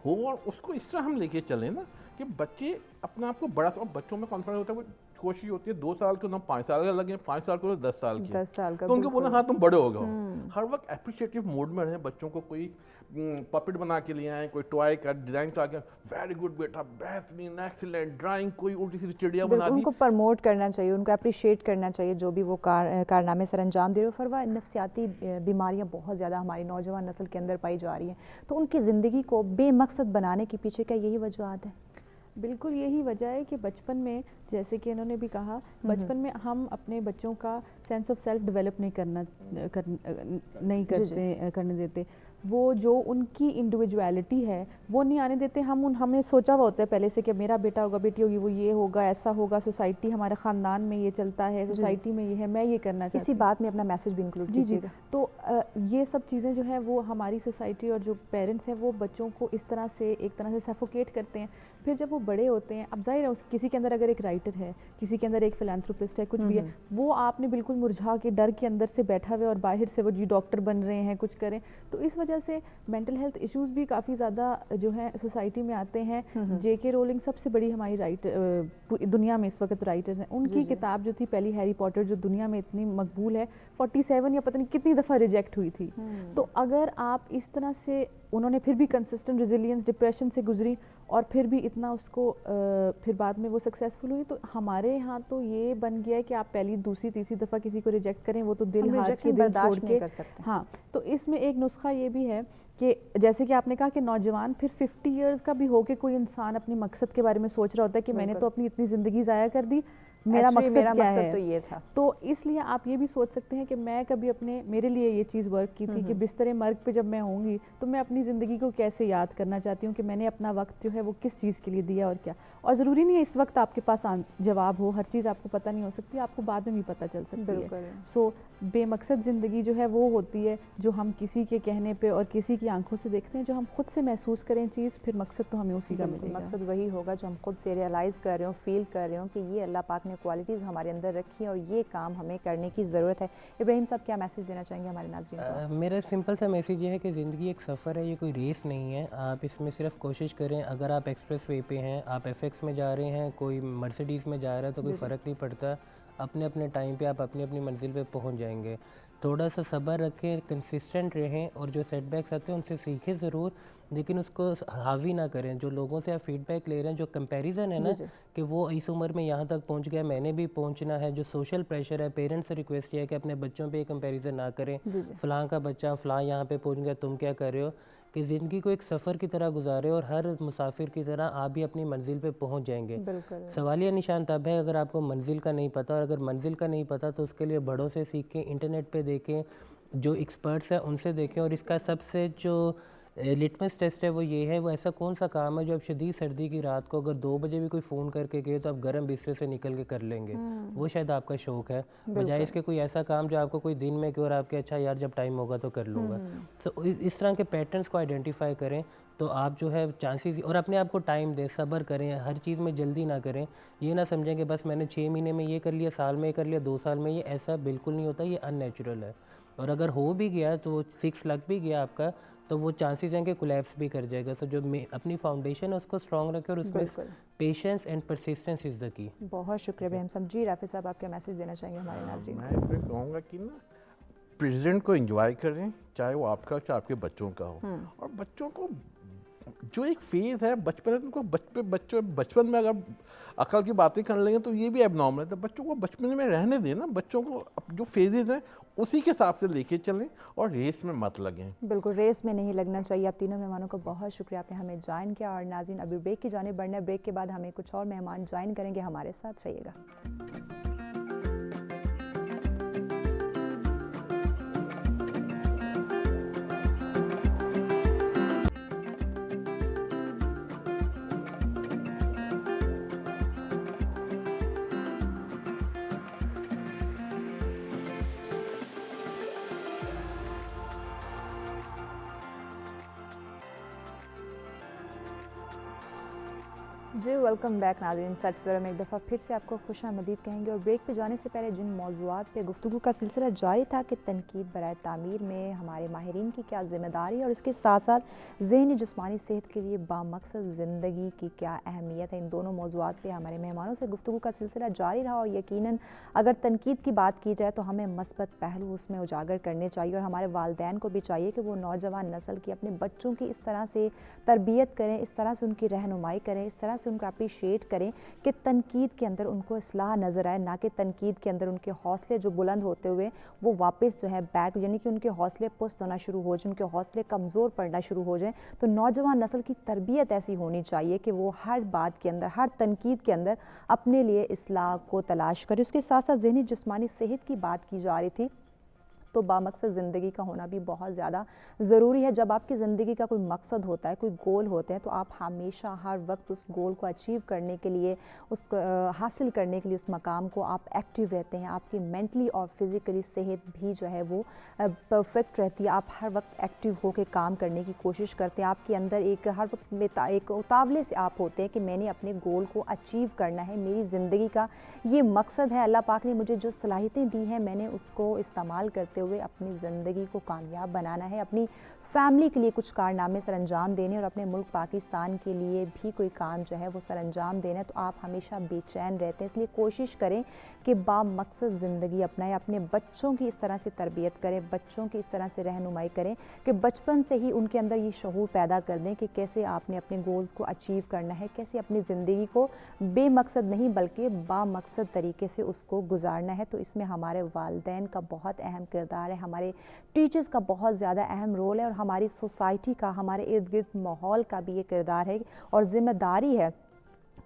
ہو, اور اس کو اس طرح ہم لے کے چلیں نا کہ بچے اپنے آپ کو بڑا, اور بچوں میں کانفیڈنس ہوتا ہے, وہ کوشش ہوتی ہے 2 سال کے نہ 5 سال کا لگے, 5 سال کو 10 سال کی, تو ان کو بولنا ہاں تم بڑے ہو گئے ہو. ہر وقت اپریشیٹو موڈ میں رہیں. بچوں کو کوئی پپٹ بنا کے لے آئیں, کوئی ٹوائے کا ڈیزائن کرا کے, ویری گڈ بیٹا, بہترین, ایکسیلنٹ ڈرائنگ, کوئی الٹی سی چڑیا بنا دی. ان کو پرموٹ کرنا چاہیے, ان کو اپریشیٹ کرنا چاہیے جو بھی وہ کارنامے سر انجام دے رہے ہو. فروا, نفسیاتی بیماریاں بہت زیادہ ہماری نوجوان نسل کے اندر پائی جا رہی ہیں, تو ان کی زندگی کو بے مقصد بنانے کے پیچھے کیا یہی وجوہات ہیں؟ بالکل یہی وجہ ہے کہ بچپن میں, جیسے کہ انہوں نے بھی کہا, بچپن میں ہم اپنے بچوں کا سینس آف سیلف ڈیولپ نہیں کرنے دیتے. وہ جو ان کی انڈیویجویلٹی ہے وہ نہیں آنے دیتے. ہم نے سوچا ہوا ہوتا ہے پہلے سے کہ میرا بیٹا ہوگا, بیٹی ہوگی, وہ یہ ہوگا, ایسا ہوگا, سوسائٹی ہمارے خاندان میں یہ چلتا ہے, سوسائٹی میں یہ ہے, میں یہ کرنا چاہتی ہوں. اسی بات میں اپنا میسج بھی انکلوڈ کیجیے گا. تو یہ سب چیزیں جو ہیں وہ ہماری سوسائٹی اور جو پیرنٹس ہیں وہ بچوں کو اس طرح سے ایک طرح سے سفوکیٹ کرتے ہیں. پھر جب وہ بڑے ہوتے ہیں, اب ظاہر ہے کسی کے اندر اگر ایک رائٹر ہے, کسی کے اندر ایک فلانتھروپسٹ ہے, کچھ بھی ہے, وہ آپ نے بالکل مرجھا کے ڈر کے اندر سے بیٹھا ہوئے اور باہر سے وہ ڈاکٹر بن رہے ہیں, کچھ کریں, تو اس وجہ سے مینٹل ہیلتھ ایشوز بھی کافی زیادہ جو ہے سوسائٹی میں آتے ہیں. جے کے رولنگ سب سے بڑی ہماری دنیا میں اس وقت رائٹر ہیں. ان کی کتاب جو تھی پہلی ہیری پوٹر, جو دنیا میں اتنی مقبول ہے, 47 یا پتہ نہیں کتنی دفعہ ریجیکٹ ہوئی تھی. تو اگر آپ اس طرح سے, انہوں نے پھر بھی کنسسٹنٹ ریزیلینس, ڈپریشن سے گزری, اور پھر بھی اتنا اس کو پھر بعد میں وہ سکسیزفل ہوئی. تو ہمارے یہاں تو یہ بن گیا ہے کہ آپ پہلی, دوسری, تیسری دفعہ کسی کو ریجیکٹ کریں, وہ تو دل ہاتھ کے دل چھوڑ کے. ہاں, تو اس میں ایک نسخہ یہ بھی ہے کہ جیسے کہ آپ نے کہا کہ نوجوان پھر 50 ایئرز کا بھی ہو کے کوئی انسان اپنی مقصد کے بارے میں سوچ رہا ہوتا ہے کہ میں نے تو اپنی اتنی زندگی ضائع کر دی, میرا مقصد کیا ہے. تو یہ تھا. تو اس لیے آپ یہ بھی سوچ سکتے ہیں کہ میں کبھی میرے لیے یہ چیز ورک کی تھی کہ بستر مرگ پہ جب میں ہوں گی تو میں اپنی زندگی کو کیسے یاد کرنا چاہتی ہوں کہ میں نے اپنا وقت جو ہے وہ کس چیز کے لیے دیا اور کیا. اور ضروری نہیں ہے اس وقت آپ کے پاس جواب ہو, ہر چیز آپ کو پتہ نہیں ہو سکتی, آپ کو بعد میں بھی پتہ چل سکتی ہے. سو بے مقصد زندگی جو ہے وہ ہوتی ہے جو ہم کسی کے کہنے پہ اور کسی کی آنکھوں سے دیکھتے ہیں. جو ہم خود سے محسوس کریں چیز, پھر مقصد تو ہمیں اسی کا ملے گا. مقصد وہی ہوگا جو ہم خود سے ریئلائز کر رہے ہوں, فیل کر رہے ہوں کہ یہ اللہ پاک نے کوالٹیز ہمارے اندر رکھی ہیں اور یہ کام ہمیں کرنے کی ضرورت ہے. ابراہیم صاحب کیا میسج دینا چاہیں گے ہمارے ناظرین کو؟ میرا سمپل سا میسج یہ ہے کہ زندگی ایک سفر ہے, یہ کوئی ریس نہیں ہے. آپ اس میں صرف کوشش کریں. اگر آپ ایکسپریس وے پہ ہیں, آپ ایف ایکس میں جا رہے ہیں, کوئی مرسیڈیز میں جا رہا ہے, تو کوئی فرق نہیں پڑتا. اپنے اپنے ٹائم پہ آپ اپنی اپنی منزل پہ پہنچ جائیں گے. تھوڑا سا صبر رکھیں, کنسسٹنٹ رہیں, اور جو سیٹ بیکس آتے ہیں ان سے سیکھیں ضرور, لیکن اس کو حاوی نہ کریں. جو لوگوں سے آپ فیڈ بیک لے رہے ہیں, جو کمپیریزن ہے نا کہ وہ اس عمر میں یہاں تک پہنچ گیا, میں نے بھی پہنچنا ہے, جو سوشل پریشر ہے, پیرنٹس سے ریکویسٹ یہ ہے کہ اپنے بچوں پہ یہ کمپیریزن نہ کریں. فلاں کا بچہ فلاں یہاں پہ پہنچ گیا, تم کیا کر رہے ہو. کہ زندگی کو ایک سفر کی طرح گزارے, اور ہر مسافر کی طرح آپ بھی اپنی منزل پہ پہنچ جائیں گے. سوالیہ نشان تب ہے اگر آپ کو منزل کا نہیں پتہ, اور اگر منزل کا نہیں پتہ تو اس کے لیے بڑوں سے سیکھیں, انٹرنیٹ پہ دیکھیں, جو ایکسپرٹس ہیں ان سے دیکھیں. اور اس کا سب سے جو لٹمس ٹیسٹ ہے وہ یہ ہے, وہ ایسا کون سا کام ہے جو آپ شدید سردی کی رات کو اگر 2 بجے بھی کوئی فون کر کے گئے تو آپ گرم بستر سے نکل کے کر لیں گے. وہ شاید آپ کا شوق ہے, بجائے اس کے کوئی ایسا کام جو آپ کو کوئی دن میں کہ اور آپ کے اچھا یار جب ٹائم ہوگا تو کر لوں گا. تو اس طرح کے پیٹرنس کو آئیڈینٹیفائی کریں تو آپ جو ہے چانسز, اور اپنے آپ کو ٹائم دیں, صبر کریں, ہر چیز میں جلدی نہ کریں. یہ نہ سمجھیں کہ بس میں نے 6 مہینے میں یہ کر لیا, سال میں یہ کر لیا, 2 سال میں, یہ ایسا بالکل نہیں ہوتا, یہ ان نیچرل ہے. اور اگر ہو بھی گیا تو 6 لگ بھی گیا آپ کا, تو وہ چانسز ہیں کہ کولیپس بھی کر جائے گا. سو جو اپنی فاؤنڈیشن ہے اس کو اسٹرانگ رکھے اور اس میں پیشنس اینڈ پرسسٹنس از دا کی. بہت شکریہ ابراہیم صاحب. جی رافع صاحب آپ کیا میسج دینا چاہیں گے ہمارے ناظرین میں اس میں کہوں گا کہ نا پریزنٹ کو انجوائے کریں, چاہے وہ آپ کا چاہے آپ کے بچوں کا ہو. اور بچوں کو جو ایک فیز ہے بچپن, ان کو بچپن میں اگر عقل کی باتیں کرنے لگیں تو یہ بھی ایب نارمل ہے. تو بچوں کو بچپن میں رہنے دیں نا, بچوں کو جو فیزز ہیں اسی کے حساب سے لے کے چلیں اور ریس میں مت لگیں. بالکل ریس میں نہیں لگنا چاہیے. آپ تینوں مہمانوں کا بہت شکریہ, آپ نے ہمیں جوائن کیا. اور ناظرین ابھی بریک کی جانب بڑھنا ہے, بریک کے بعد ہمیں کچھ اور مہمان جوائن کریں گے, ہمارے ساتھ رہیے گا. جی ویلکم بیک ناظرین. سچ سویرا میں ایک دفعہ پھر سے آپ کو خوش آمدید کہیں گے. اور بریک پہ جانے سے پہلے جن موضوعات پہ گفتگو کا سلسلہ جاری تھا کہ تنقید برائے تعمیر میں ہمارے ماہرین کی کیا ذمہ داری ہے اور اس کے ساتھ ساتھ ذہنی جسمانی صحت کے لیے بامقصد زندگی کی کیا اہمیت ہے, ان دونوں موضوعات پہ ہمارے مہمانوں سے گفتگو کا سلسلہ جاری رہا. اور یقیناً اگر تنقید کی بات کی جائے تو ہمیں مثبت پہلو اس میں اجاگر کرنے چاہیے اور ہمارے والدین کو بھی چاہیے کہ وہ نوجوان نسل کی اپنے بچوں کی اس طرح سے تربیت کریں, اس طرح سے ان کی رہنمائی کریں, اس طرح سے ان کو اپریشیٹ کریں کہ تنقید کے اندر ان کو اصلاح نظر آئے, نہ کہ تنقید کے اندر ان کے حوصلے جو بلند ہوتے ہوئے وہ واپس جو ہے بیک, یعنی کہ ان کے حوصلے پست ہونا شروع ہو جائیں, ان کے حوصلے کمزور پڑنا شروع ہو جائیں. تو نوجوان نسل کی تربیت ایسی ہونی چاہیے کہ وہ ہر بات کے اندر, ہر تنقید کے اندر اپنے لیے اصلاح کو تلاش کرے. اس کے ساتھ ساتھ ذہنی جسمانی صحت کی بات کی جا رہی تھی تو بامقصد زندگی کا ہونا بھی بہت زیادہ ضروری ہے. جب آپ کی زندگی کا کوئی مقصد ہوتا ہے, کوئی گول ہوتے ہیں, تو آپ ہمیشہ ہر وقت اس گول کو اچیو کرنے کے لیے, اس کو حاصل کرنے کے لیے, اس مقام کو آپ ایکٹیو رہتے ہیں. آپ کی مینٹلی اور فزیکلی صحت بھی جو ہے وہ پرفیکٹ رہتی ہے. آپ ہر وقت ایکٹیو ہو کے کام کرنے کی کوشش کرتے ہیں. آپ کے اندر ایک ہر وقت ایک اتاولے سے آپ ہوتے ہیں کہ میں نے اپنے گول کو اچیو کرنا ہے, میری زندگی کا یہ مقصد ہے. اللہ پاک نے مجھے جو صلاحیتیں دی ہیں میں نے اس کو استعمال کرتے ہوئے اپنی زندگی کو کامیاب بنانا ہے, اپنی فیملی کے لیے کچھ کارنامے سر انجام دینے اور اپنے ملک پاکستان کے لیے بھی کوئی کام جو ہے وہ سر انجام دینا ہے. تو آپ ہمیشہ بے چین رہتے ہیں, اس لیے کوشش کریں کہ بامقصد زندگی اپنائیں, اپنے بچوں کی اس طرح سے تربیت کریں, بچوں کی اس طرح سے رہنمائی کریں کہ بچپن سے ہی ان کے اندر یہ شعور پیدا کر دیں کہ کیسے آپ نے اپنے گولز کو اچیو کرنا ہے, کیسے اپنی زندگی کو بے مقصد نہیں بلکہ بامقصد طریقے سے اس کو گزارنا ہے. تو اس میں ہمارے والدین کا بہت اہم کردار ہے, ہمارے ٹیچرز کا بہت زیادہ اہم رول ہے اور ہماری سوسائٹی کا, ہمارے ارد گرد ماحول کا بھی یہ کردار ہے اور ذمہ داری ہے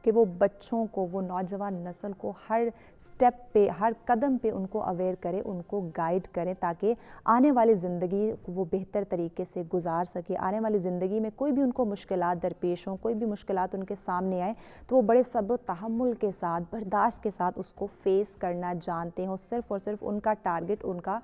کہ وہ بچوں کو, وہ نوجوان نسل کو ہر سٹیپ پہ, ہر قدم پہ ان کو اویئر کرے, ان کو گائیڈ کریں تاکہ آنے والی زندگی وہ بہتر طریقے سے گزار سکے. آنے والی زندگی میں کوئی بھی ان کو مشکلات درپیش ہوں, کوئی بھی مشکلات ان کے سامنے آئے تو وہ بڑے صبر و تحمل کے ساتھ, برداشت کے ساتھ اس کو فیس کرنا جانتے ہوں. صرف اور صرف ان کا ٹارگٹ, ان کا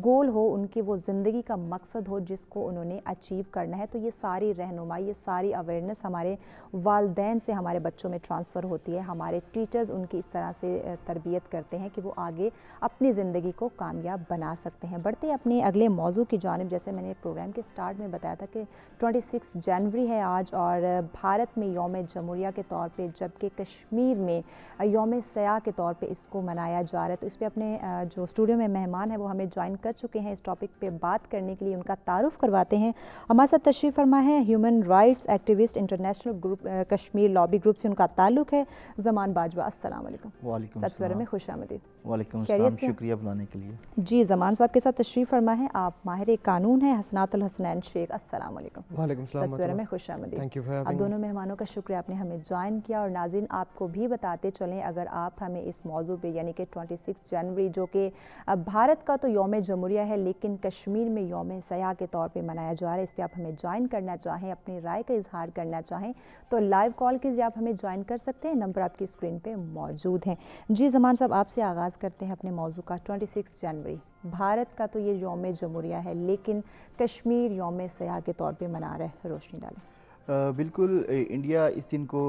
گول ہو, ان کی وہ زندگی کا مقصد ہو جس کو انہوں نے اچیو کرنا ہے. تو یہ ساری رہنمائی, یہ ساری اویئرنیس ہمارے والدین سے ہمارے بچوں میں ٹرانسفر ہوتی ہے. ہمارے ٹیچرز ان کی اس طرح سے تربیت کرتے ہیں کہ وہ آگے اپنی زندگی کو کامیاب بنا سکتے ہیں. بڑھتے اپنے اگلے موضوع کی جانب, جیسے میں نے پروگرام کے سٹارٹ میں بتایا تھا کہ 26 جنوری ہے آج اور بھارت میں یوم جمہوریہ کے طور پہ, جبکہ کشمیر میں یوم سیاح کے طور پہ اس کو منایا جا رہا ہے. تو اس پہ اپنے جو اسٹوڈیو میں مہمان ہیں وہ ہمیں جوائن کر چکے ہیں. اس ٹاپک پہ بات کرنے کے لیے ان کا تعارف کرواتے ہیں. ہمارے ساتھ تشریف فرما ہے human rights activist international group Kashmir lobby group سے ان کا تعلق ہے, زمان باجوہ. السلام علیکم. وعلیکم سچ سویرا میں خوش آمدید. وعلیکم السلام, شکریہ بلانے کے لیے. جی زمان صاحب کے ساتھ تشریف فرما ہے آپ ماہر قانون ہیں حسنات الحسنین شیخ. السلام علیکم. وعلیکم السلام. سچ سویرا میں خوش آمدید. تھینک یو فار آپ دونوں مہمانوں کا شکریہ, آپ نے ہمیں جوائن کیا. اور ناظرین آپ کو بھی بتاتے چلیں, اگر آپ ہمیں اس موضوع پہ یعنی کہ 26 جنوری جو کہ بھارت کا تو یوم جمہوریہ ہے لیکن کشمیر میں یوم سیاح کے طور پہ منایا جا رہا ہے, اس پہ آپ ہمیں جوائن کرنا چاہیں, اپنی رائے کا اظہار کرنا چاہیں تو لائیو کال کیجیے, آپ ہمیں جوائن کر سکتے ہیں. نمبر آپ کی اسکرین پہ موجود ہیں. جی زمان صاحب آپ سے آغاز کرتے ہیں اپنے موضوع کا. 26 جنوری بھارت کا تو یہ یوم جمہوریہ ہے لیکن کشمیر یوم سیاح کے طور پہ منا رہا ہے, روشنی ڈالیں. بالکل, انڈیا اس دن کو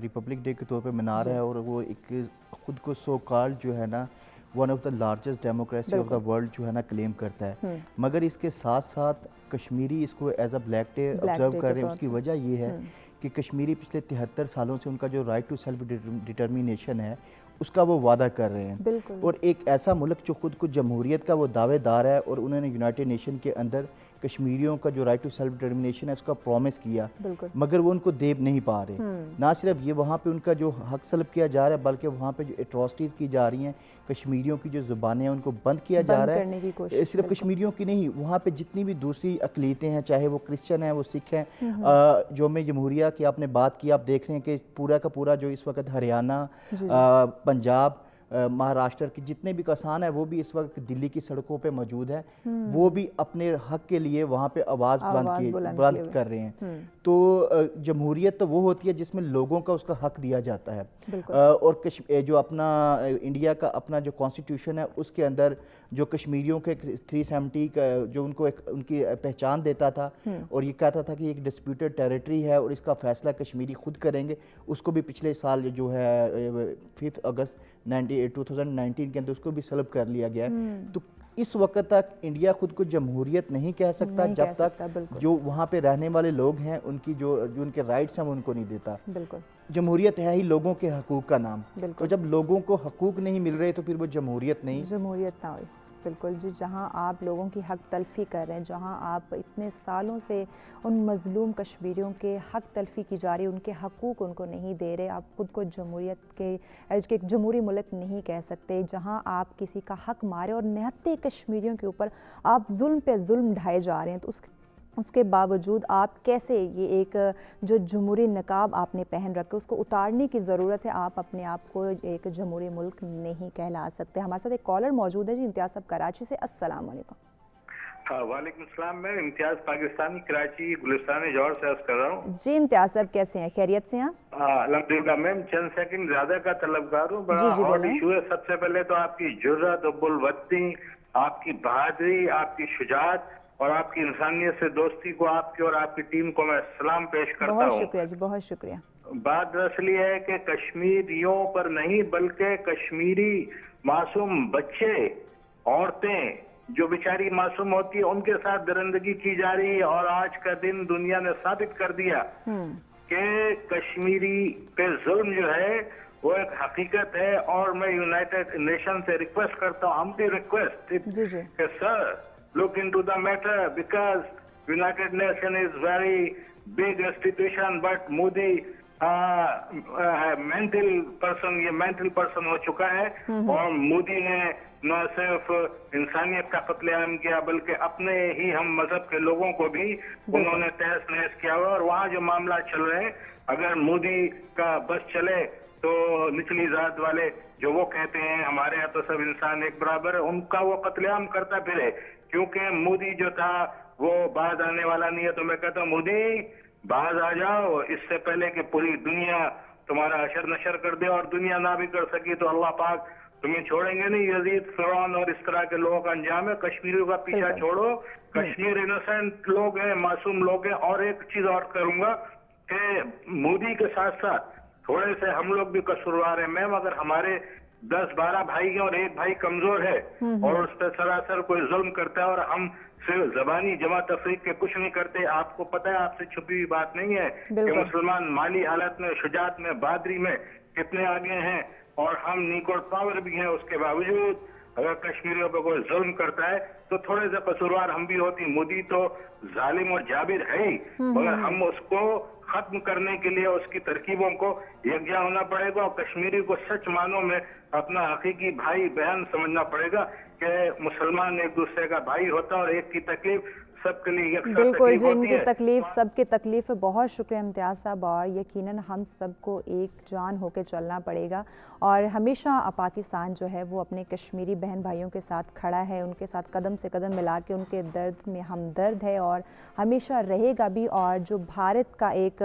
ریپبلک ڈے کے طور پہ منا رہا ہے اور وہ ایک خود کو سو کال جو ہے نا one of the largest democracy of the world جو ہے نا کلیم کرتا ہے، مگر اس کے ساتھ ساتھ کشمیری اس کو as a black day observe کر رہے ہیں۔ اس کی وجہ یہ ہے کہ کشمیری پچھلے 73 سالوں سے ان کا جو رائٹ ٹو سیلف ڈٹرمینیشن ہے اس کا وہ وعدہ کر رہے ہیں، اور ایک ایسا ملک جو خود کو جمہوریت کا وہ دعوے دار ہے، اور انہوں نے یونائٹڈ نیشن کے اندر کشمیریوں کا جو رائٹ ٹو سیلف ڈٹرمینیشن ہے اس کا پرومس کیا، مگر وہ ان کو دے نہیں پا رہے۔ نہ صرف یہ وہاں پہ ان کا جو حق سلب کیا جا رہا ہے، بلکہ وہاں پہ جو اٹراسٹیز کی جا رہی ہیں، کشمیریوں کی جو زبانیں ہیں ان کو بند کیا جا رہا ہے۔ صرف کشمیریوں کی نہیں، وہاں پہ جتنی بھی دوسری اقلیتیں ہیں، چاہے وہ کرسچن ہیں، وہ سکھ ہیں، یوم جمہوریہ کی آپ نے بات کی، آپ دیکھ رہے ہیں کہ پورا کا پورا جو اس وقت ہریانہ، پنجاب، مہاراشٹر کے جتنے بھی کسان ہیں وہ بھی اس وقت دلی کی سڑکوں پہ موجود ہیں، وہ بھی اپنے حق کے لیے وہاں پہ آواز بلند کر رہے ہیں۔ تو جمہوریت تو وہ ہوتی ہے جس میں لوگوں کا اس کا حق دیا جاتا ہے، اور جو اپنا انڈیا کا اپنا جو کانسٹیٹیوشن ہے اس کے اندر جو کشمیریوں کے 370 کا جو ان کو ان کی پہچان دیتا تھا، اور یہ کہتا تھا کہ ایک ڈسپیوٹڈ ٹیریٹری ہے اور اس کا فیصلہ کشمیری خود کریں گے، اس کو بھی پچھلے سال جو ہے 5 اگست 2019 کے اندر اس کو بھی سلب کر لیا گیا ہے۔ تو اس وقت تک انڈیا خود کو جمہوریت نہیں کہہ سکتا جب تک جو وہاں پہ رہنے والے لوگ ہیں ان کی جو ان کے رائٹس ہیں وہ ان کو نہیں دیتا۔ جمہوریت ہے ہی لوگوں کے حقوق کا نام، تو جب لوگوں کو حقوق نہیں مل رہے تو پھر وہ جمہوریت نہیں۔ جمہوریت نہ ہوئی، بالکل جی۔ جہاں آپ لوگوں کی حق تلفی کر رہے ہیں، جہاں آپ اتنے سالوں سے ان مظلوم کشمیریوں کے حق تلفی کی جا رہی ہے، ان کے حقوق ان کو نہیں دے رہے، آپ خود کو جمہوریت کے ایک جمہوری ملک نہیں کہہ سکتے، جہاں آپ کسی کا حق مارے اور نہتے کشمیریوں کے اوپر آپ ظلم پہ ظلم ڈھائے جا رہے ہیں، تو اس کے باوجود آپ کیسے یہ ایک جو جمہوری نقاب آپ نے پہن رکھے اس کو اتارنے کی ضرورت ہے؟ آپ اپنے آپ کو ایک جمہوری ملک نہیں کہلا سکتے۔ ہمارے ساتھ ایک کالر موجود ہے جی، امتیاز صاحب کراچی سے، السلام علیکم۔ وعلیکم السلام، میں امتیاز پاکستانی کراچی گلستان جوہر سے عرض کر رہا ہوں۔ جی امتیاز صاحب کیسے ہیں، خیریت سے ہیں؟ الحمدللہ میم، چند سیکنڈ زیادہ کا طلبگار ہوں، بڑا اور ایشو ہے۔ سب سے پہلے تو آپ کی جرأت، حب الوطنی، آپ کی بہادری، آپ کی شجاعت اور آپ کی انسانیت سے دوستی کو آپ کی اور آپ کی ٹیم کو میں سلام پیش کرتا ہوں۔ بہت شکریہ جی، بہت شکریہ۔ بات دراصل یہ ہے کہ کشمیریوں پر نہیں بلکہ کشمیری معصوم بچے، عورتیں جو بیچاری معصوم ہوتی ہے ان کے ساتھ درندگی کی جا رہی ہے، اور آج کا دن دنیا نے ثابت کر دیا کہ کشمیری پہ ظلم جو ہے وہ ایک حقیقت ہے۔ اور میں یونائٹڈ نیشن سے ریکویسٹ کرتا ہوں، ہمبلی ریکویسٹ کہ سر look into the matter, because United Nations is very big institution, but Modi mental person ہو چکا ہے، اور مودی نے نہ صرف انسانیت کا قتل عام کیا بلکہ اپنے ہی ہم مذہب کے لوگوں کو بھی انہوں نے تہس نہس کیا ہوا۔ اور وہاں جو معاملات چل رہے ہیں، اگر مودی کا بس چلے تو نچلی ذات والے جو وہ کہتے ہیں ہمارے یہاں تو سب انسان ایک برابر ہے، ان کا وہ قتل عام کرتا پھرے، کیونکہ مودی جو تھا وہ باز آنے والا نہیں ہے۔ تو میں کہتا ہوں مودی باز آ جاؤ، اس سے پہلے کہ پوری دنیا تمہارا اشر نشر کر دے، اور دنیا نہ بھی کر سکی تو اللہ پاک تمہیں چھوڑیں گے نہیں۔ یزید، فرعون اور اس طرح کے لوگوں کا انجام ہے۔ کشمیریوں کا پیچھا چھوڑو، کشمیر انوسنٹ لوگ ہیں، معصوم لوگ ہیں۔ اور ایک چیز اور کروں گا کہ مودی کے ساتھ ساتھ تھوڑے سے ہم لوگ بھی قصوروار ہیں میم، اگر ہمارے 10-12 بھائی ہیں اور ایک بھائی کمزور ہے اور اس پہ سراسر کوئی ظلم کرتا ہے، اور ہم صرف زبانی جمع تفریق کے کچھ نہیں کرتے۔ آپ کو پتہ ہے، آپ سے چھپی ہوئی بات نہیں ہے کہ مسلمان مالی حالت میں، شجاعت میں، بہادری میں کتنے آگے ہیں، اور ہم نیکوڈ پاور بھی ہیں۔ اس کے باوجود اگر کشمیریوں پہ کوئی ظلم کرتا ہے تو تھوڑے سے قصوروار ہم بھی ہوتی۔ مودی تو ظالم اور جابر ہے ہی، مگر ہم اس کو ختم کرنے کے لیے اس کی ترکیبوں کو یکجا ہونا پڑے گا، اور کشمیری کو سچ معنوں میں اپنا حقیقی بھائی بہن سمجھنا پڑے گا کہ مسلمان ایک دوسرے کا بھائی ہوتا ہے، اور ایک کی تکلیف سب کے لیے یکساں بالکل جی، ان کی تکلیف سب کی تکلیف ہے۔ بہت شکریہ امتیاز صاحب، اور یقیناً ہم سب کو ایک جان ہو کے چلنا پڑے گا، اور ہمیشہ پاکستان جو ہے وہ اپنے کشمیری بہن بھائیوں کے ساتھ کھڑا ہے، ان کے ساتھ قدم سے قدم ملا کے ان کے درد میں ہمدرد ہے، اور ہمیشہ رہے گا بھی۔ اور جو بھارت کا ایک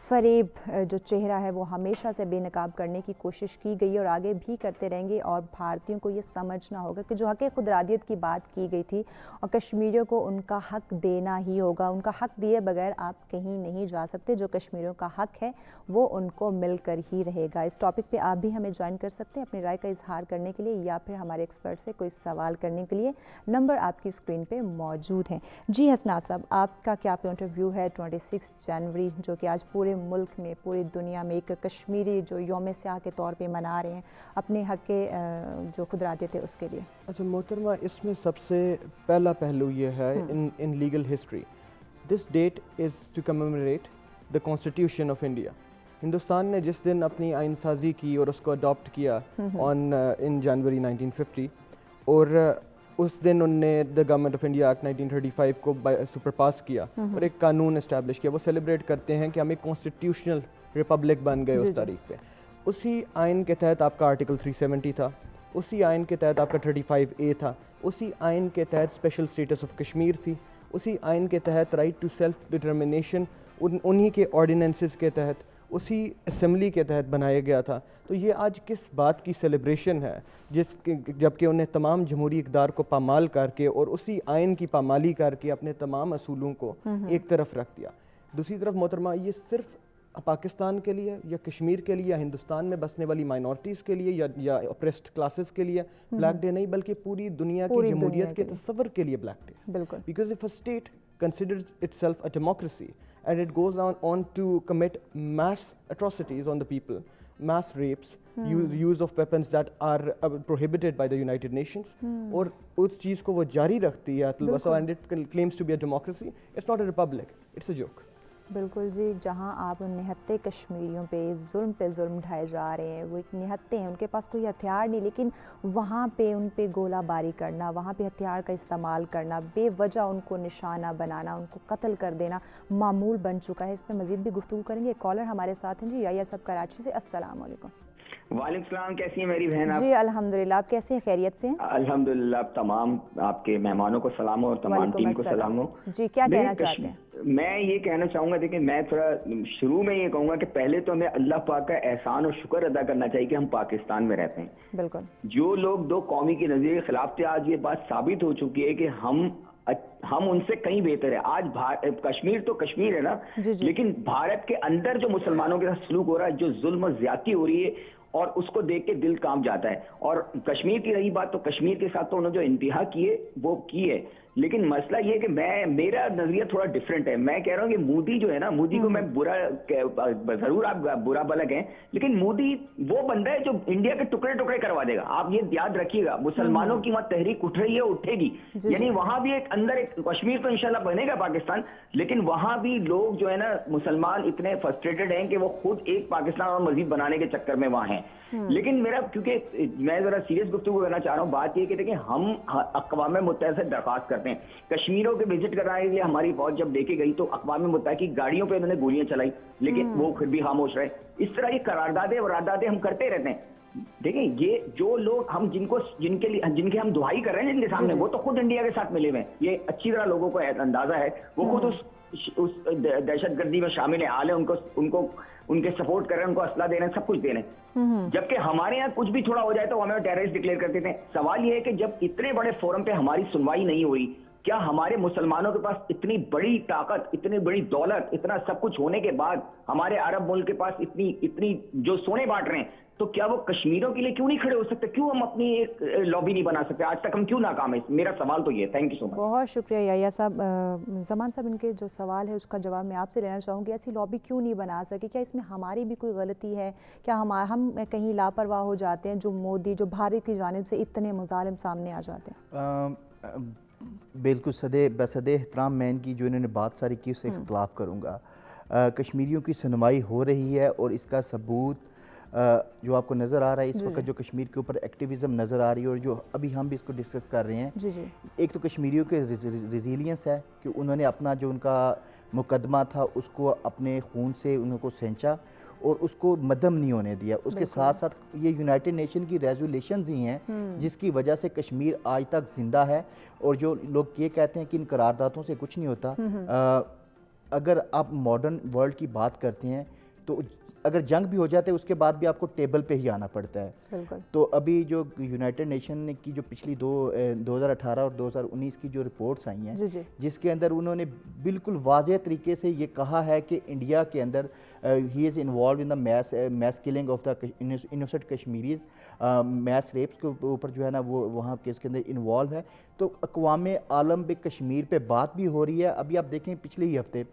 فریب جو چہرہ ہے وہ ہمیشہ سے بے نقاب کرنے کی کوشش کی گئی اور آگے بھی کرتے رہیں گے، اور بھارتیوں کو یہ سمجھنا ہوگا کہ جو حق خود ارادیت کی بات کی گئی تھی اور کشمیریوں کو ان کا حق حق دینا ہی ہوگا. ان کا حق دیے بغیر آپ کہیں نہیں جا سکتے. جو کشمیریوں کا حق ہے وہ ان کو مل کر ہی رہے گا. اس ٹاپک پہ آپ بھی ہمیں جوائن کر سکتے ہیں اپنی رائے کا اظہار کرنے کے لیے یا پھر ہمارے ایکسپرٹ سے کوئی سوال کرنے کے لیے. نمبر آپ کی اسکرین پہ موجود ہیں. جی حسنات صاحب, آپ کا کیا پوائنٹ آف ویو ہے 26 جنوری جو کہ آج پورے ملک میں پوری دنیا میں ایک کشمیری جو یوم سیاہ کے طور پہ منا رہے ہیں اپنے حق کے جو خود ارادے تھے اس کے لیے؟ اچھا محترمہ, اس میں سب سے پہلا پہلو یہ ہے in legal history, this date is to commemorate the constitution of India. Hindustan نے جس دن اپنی آئین سازی کی اور اس کو اڈاپٹ کیا ان جنوری 1950, اور اس دن انہوں نے the government of India act 1935 کو سپر پاس کیا اور ایک قانون اسٹیبلش کیا. وہ سیلیبریٹ کرتے ہیں کہ ہم ایک کانسٹیٹیوشنل ریپبلک بن گئے اس تاریخ پہ. اسی آئین کے تحت آپ کا آرٹیکل 370 تھا, اسی آئین کے تحت آپ کا 35A تھا, اسی آئین کے تحت اسپیشل اسٹیٹس آف کشمیر تھی, اسی آئین کے تحت رائٹ ٹو سیلف ڈٹرمنیشن انہی کے آرڈیننسز کے تحت اسی اسمبلی کے تحت بنایا گیا تھا. تو یہ آج کس بات کی سیلیبریشن ہے جبکہ انہیں تمام جمہوری اقدار کو پامال کر کے اور اسی آئین کی پامالی کر کے اپنے تمام اصولوں کو ایک طرف رکھ دیا. دوسری طرف محترمہ, یہ صرف پاکستان کے لیے یا کشمیر کے لیے یا ہندوستان میں بسنے والی مائنورٹیز کے لیے یا اپریسڈ کلاسز کے لیے بلیک ڈے نہیں, بلکہ پوری دنیا کی جمہوریت کے تصور کے لیے بلیک ڈے. بالکل, because if a state considers itself a democracy and it goes on to commit mass atrocities on the people, mass rapes, use of weapons that are prohibited by the United Nations, اور اس چیز کو وہ جاری رکھتی ہے and it claims to be a democracy, it's not a republic, it's a joke. بالکل جی, جہاں آپ نہتے کشمیریوں پہ ظلم ڈھائے جا رہے ہیں, وہ ایک نہتے ہیں, ان کے پاس کوئی ہتھیار نہیں, لیکن وہاں پہ ان پہ گولہ باری کرنا, وہاں پہ ہتھیار کا استعمال کرنا, بے وجہ ان کو نشانہ بنانا, ان کو قتل کر دینا معمول بن چکا ہے. اس پہ مزید بھی گفتگو کریں گے. کالر ہمارے ساتھ ہیں جی, یحییٰ صاحب کراچی سے. السلام علیکم. وعلیکم السلام, کیسی ہیں میری بہن آپ؟ جی الحمدللہ, آپ کیسے ہیں, خیریت سے ہیں؟ الحمدللہ, تمام آپ کے مہمانوں کو سلام ہو اور تمام ٹیم کو سلام ہو. جی کیا کہنا چاہتے ہیں؟ میں یہ کہنا چاہوں گا, دیکھیں میں تھوڑا شروع میں یہ کہوں گا کہ پہلے تو ہمیں اللہ پاک کا احسان اور شکر ادا کرنا چاہیے کہ ہم پاکستان میں رہتے ہیں. بالکل, جو لوگ دو قومی کے نظریے کے خلاف تھے, آج یہ بات ثابت ہو چکی ہے کہ ہم ان سے کہیں بہتر ہے. آج کشمیر تو کشمیر ہے نا, لیکن بھارت کے اندر جو مسلمانوں کے ساتھ سلوک ہو رہا ہے, جو ظلم و زیادتی ہو رہی ہے, اور اس کو دیکھ کے دل کانپ جاتا ہے. اور کشمیر کی رہی بات, تو کشمیر کے ساتھ تو انہوں نے جو انتہا کی ہے وہ کی ہے, لیکن مسئلہ یہ ہے کہ میرا نظریہ تھوڑا ڈیفرنٹ ہے. میں کہہ رہا ہوں کہ مودی جو ہے نا, مودی کو میں ضرور آپ برا بھلا کہیں, لیکن مودی وہ بندہ ہے جو انڈیا کے ٹکڑے ٹکڑے کروا دے گا. آپ یہ یاد رکھیے گا, مسلمانوں کی وہاں تحریک اٹھ رہی ہے, اٹھے گی, یعنی وہاں بھی ایک اندر ایک کشمیر تو انشاءاللہ بنے گا پاکستان, لیکن وہاں بھی لوگ جو ہے نا مسلمان اتنے فرسٹریٹڈ ہیں کہ وہ خود ایک پاکستان اور مزید بنانے کے چکر میں وہاں ہیں. لیکن میرا, کیونکہ میں ذرا سیریس گفتگو کرنا چاہ رہا ہوں, بات یہ کہ دیکھیں ہم اقوام متحدہ سے درخواست کرتے ہیں, کشمیروں کے وزٹ کرانے کے لیے ہماری فوج جب دیکھی گئی تو اقوام متحدہ کی گاڑیوں پہ انہوں نے گولیاں چلائی, لیکن وہ پھر بھی خاموش رہے. اس طرح یہ قراردادیں وراداتیں ہم کرتے رہتے ہیں. دیکھیں یہ جو لوگ ہم جن کے ہم دعائی کر رہے ہیں جن کے سامنے, وہ تو خود انڈیا کے ساتھ ملے ہوئے ہیں. یہ اچھی طرح لوگوں کو اندازہ ہے, وہ خود اس دہشت گردی میں شامل حال ہے, ان کے سپورٹ کر رہے ہیں, ان کو اسلحہ دے رہے ہیں, سب کچھ دے رہے ہیں. جبکہ ہمارے یہاں کچھ بھی تھوڑا ہو جائے تو ہمیں ٹیررسٹ ڈکلیئر کر دیتے ہیں. سوال یہ ہے کہ جب اتنے بڑے فورم پہ ہماری سنوائی نہیں ہوئی, کیا ہمارے مسلمانوں کے پاس اتنی بڑی طاقت, اتنی بڑی دولت, اتنا سب کچھ ہونے کے بعد ہمارے عرب ملک کے پاس اتنی جو سونے بانٹ رہے ہیں, تو کیا وہ کشمیروں کے لیے کیوں نہیں کھڑے ہو سکتے؟ کیوں ہم اپنی ایک لابی نہیں بنا سکتے؟ آج تک ہم کیوں ناکام ہیں؟ میرا سوال تو یہ ہے. تھینک یو سو مچ. بہت شکریہ یحییٰ صاحب. زمان صاحب, ان کے جو سوال ہے اس کا جواب میں آپ سے لینا چاہوں گی. ایسی لابی کیوں نہیں بنا سکے؟ کیا اس میں ہماری بھی کوئی غلطی ہے؟ کیا ہم کہیں لاپرواہ ہو جاتے ہیں جو مودی, جو بھارت کی جانب سے اتنے مظالم سامنے آ جاتے ہیں؟ بالکل بصد احترام میں ان کی جو انہوں نے بات ساری کی اس سے اختلاف کروں گا. کشمیریوں کی سنوائی ہو رہی ہے اور اس کا ثبوت جو آپ کو نظر آ رہا ہے اس وقت, جو کشمیر کے اوپر ایکٹیویزم نظر آ رہی ہے, اور جو ابھی ہم بھی اس کو ڈسکس کر رہے ہیں, ایک تو کشمیریوں کے ریزیلینس ہے کہ انہوں نے اپنا جو ان کا مقدمہ تھا اس کو اپنے خون سے انہوں کو سینچا اور اس کو مدم نہیں ہونے دیا. اس کے ساتھ ساتھ یہ یونائٹڈ نیشن کی ریزولیشنز ہی ہیں جس کی وجہ سے کشمیر آج تک زندہ ہے. اور جو لوگ یہ کہتے ہیں کہ ان قراردادوں سے کچھ نہیں ہوتا, اگر آپ ماڈرن ورلڈ کی بات کرتے ہیں تو اگر جنگ بھی ہو جاتے اس کے بعد بھی آپ کو ٹیبل پہ ہی آنا پڑتا ہے. تو ابھی جو یونائٹڈ نیشن کی جو پچھلی 2018 اور 2019 کی جو رپورٹس آئی ہیں جس کے اندر انہوں نے بالکل واضح طریقے سے یہ کہا ہے کہ انڈیا کے اندر ہی is involved in the mass killing of the innocent Kashmiris, mass rapes کے اوپر جو ہے نا وہ وہاں کیس کے اندر انوالو ہے. تو اقوام عالم پہ کشمیر پہ بات بھی ہو رہی ہے. ابھی آپ دیکھیں پچھلے ہی ہفتے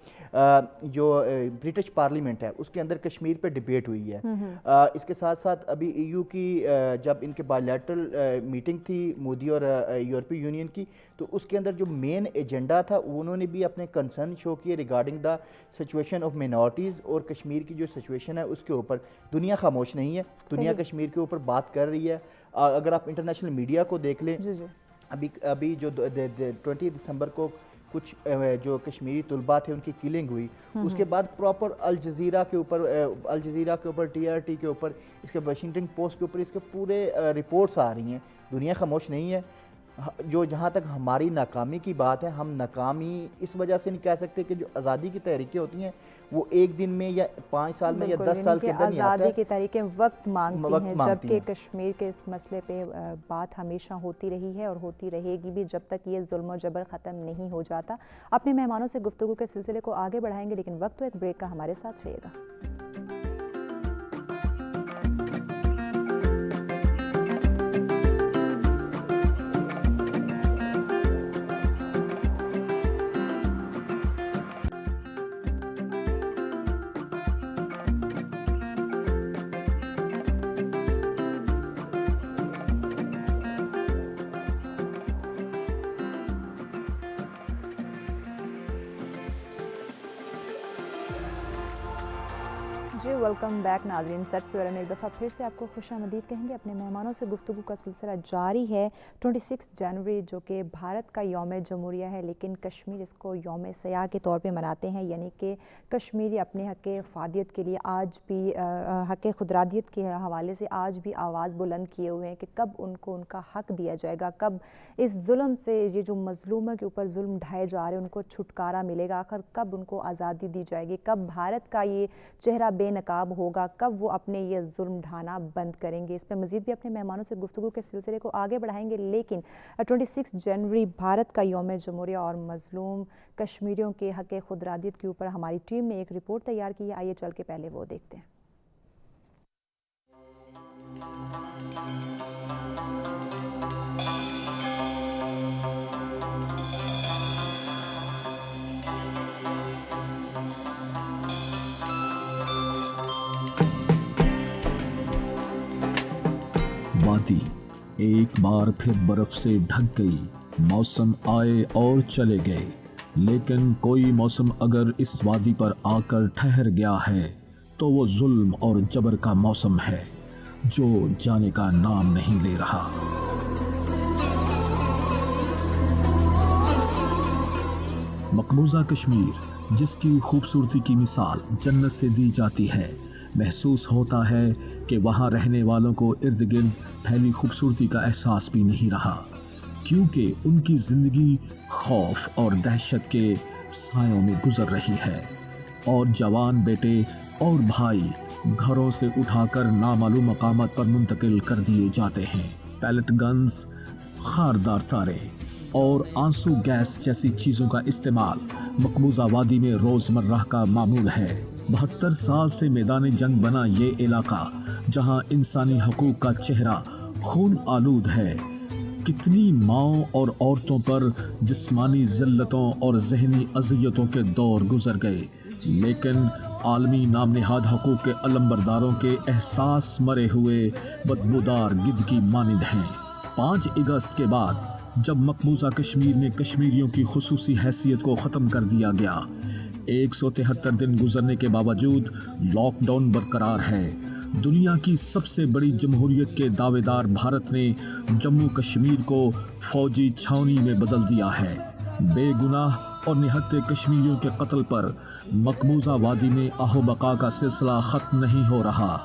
جو برٹش پارلیمنٹ ہے اس کے اندر کشمیر پہ ڈیبیٹ ہوئی ہے. اس کے ساتھ ساتھ ابھی EU کی جب ان کے بائیلیٹرل میٹنگ تھی مودی اور یورپی یونین کی, تو اس کے اندر جو مین ایجنڈا تھا انہوں نے بھی اپنے کنسرن شو کیے regarding the situation of minorities, اور کشمیر کی جو سچویشن ہے اس کے اوپر دنیا خاموش نہیں ہے, دنیا کشمیر کے اوپر بات کر رہی ہے. اگر آپ انٹرنیشنل میڈیا کو دیکھ لیں, ابھی جو 20 دسمبر کو کچھ جو کشمیری طلباء تھے ان کی کلنگ ہوئی, اس کے بعد پراپر الجزیرہ کے اوپر TRT کے اوپر, اس کے واشنگٹن پوسٹ کے اوپر اس کے پورے رپورٹس آ رہی ہیں. دنیا خاموش نہیں ہے. جو جہاں تک ہماری ناکامی کی بات ہے, ہم ناکامی اس وجہ سے نہیں کہہ سکتے کہ جو آزادی کی تحریکیں ہوتی ہیں وہ ایک دن میں یا 5 سال میں یا 10 سال کے اندر نہیں آتا ہے. آزادی کی تحریکیں وقت مانگتی ہیں, جبکہ کشمیر کے اس مسئلے پہ بات ہمیشہ ہوتی رہی ہے اور ہوتی رہے گی بھی جب تک یہ ظلم و جبر ختم نہیں ہو جاتا. اپنے مہمانوں سے گفتگو کے سلسلے کو آگے بڑھائیں گے, لیکن وقت تو ایک بریک کا ہمارے ساتھ رہے گا. جی ویلکم بیک ناظرین. سچ سویرا میں ایک دفعہ پھر سے آپ کو خوش آمدید کہیں گے. اپنے مہمانوں سے گفتگو کا سلسلہ جاری ہے. 26 جنوری جو کہ بھارت کا یوم جمہوریہ ہے, لیکن کشمیر اس کو یوم سیاہ کے طور پہ مناتے ہیں, یعنی کہ کشمیری اپنے حق افادیت کے لیے آج بھی حق خودارادیت کے حوالے سے آج بھی آواز بلند کیے ہوئے ہیں کہ کب ان کو ان کا حق دیا جائے گا, کب اس ظلم سے یہ جو مظلوموں کے اوپر ظلم ڈھائے جا رہے ہیں ان کو چھٹکارا ملے گا, آخر کب ان کو آزادی دی جائے گی, کب بھارت کا یہ چہرہ بے نقاب ہوگا, کب وہ اپنے یہ ظلم ڈھانا بند کریں گے. اس پہ مزید بھی اپنے مہمانوں سے گفتگو کے سلسلے کو آگے بڑھائیں گے, لیکن 26 جنوری بھارت کا یوم جمہوریہ اور مظلوم کشمیریوں کے حق خودارادیت کے اوپر ہماری ٹیم نے ایک رپورٹ تیار کی ہے. آئیے چل کے پہلے وہ دیکھتے ہیں. وادی ایک بار پھر برف سے ڈھک گئی, موسم آئے اور چلے گئے, لیکن کوئی موسم اگر اس وادی پر آ کر ٹھہر گیا ہے تو وہ ظلم اور جبر کا موسم ہے جو جانے کا نام نہیں لے رہا. مقبوضہ کشمیر جس کی خوبصورتی کی مثال جنت سے دی جاتی ہے, محسوس ہوتا ہے کہ وہاں رہنے والوں کو ارد گرد پھیلی خوبصورتی کا احساس بھی نہیں رہا, کیونکہ ان کی زندگی خوف اور دہشت کے سایوں میں گزر رہی ہے, اور جوان بیٹے اور بھائی گھروں سے اٹھا کر نامعلوم مقامات پر منتقل کر دیے جاتے ہیں. پیلٹ گنز, خاردار تارے اور آنسو گیس جیسی چیزوں کا استعمال مقبوضہ وادی میں روزمرہ کا معمول ہے. 72 سال سے میدان جنگ بنا یہ علاقہ جہاں انسانی حقوق کا چہرہ خون آلود ہے. کتنی ماؤں اور عورتوں پر جسمانی ذلتوں اور ذہنی اذیتوں کے دور گزر گئے, لیکن عالمی نام نہاد حقوق کے علمبرداروں کے احساس مرے ہوئے بدبودار گدھ کی مانند ہیں. 5 اگست کے بعد جب مقبوضہ کشمیر میں کشمیریوں کی خصوصی حیثیت کو ختم کر دیا گیا, 173 دن گزرنے کے باوجود لاک ڈاؤن برقرار ہے. دنیا کی سب سے بڑی جمہوریت کے دعوے دار بھارت نے جموں کشمیر کو فوجی چھاونی میں بدل دیا ہے. بے گناہ اور نہتے کشمیریوں کے قتل پر مقبوضہ وادی میں آہو بقا کا سلسلہ ختم نہیں ہو رہا.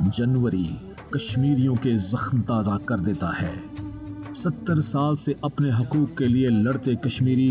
جنوری کشمیریوں کے زخم تازہ کر دیتا ہے. 70 سال سے اپنے حقوق کے لیے لڑتے Kashmiri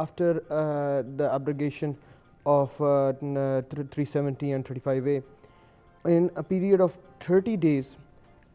after the abrogation of 370 and 35A in a period of 30 days,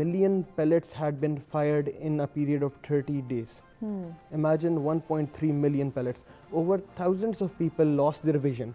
million pellets had been fired in a period of 30 days. Imagine 1.3 million pellets. Over thousands of people lost their vision.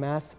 mass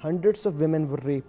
Hundreds of women were raped.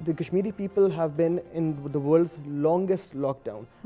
The Kashmiri people have been in the world's longest lockdown.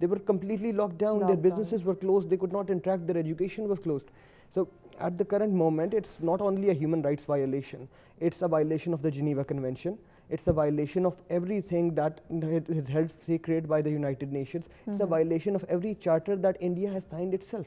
they were completely locked down, their businesses were closed, they could not interact, their education was closed. So at the current moment, it's not only a human rights violation, it's a violation of the Geneva Convention. It's a violation of everything that is held sacred by the United Nations. It's a violation of every charter that India has signed itself.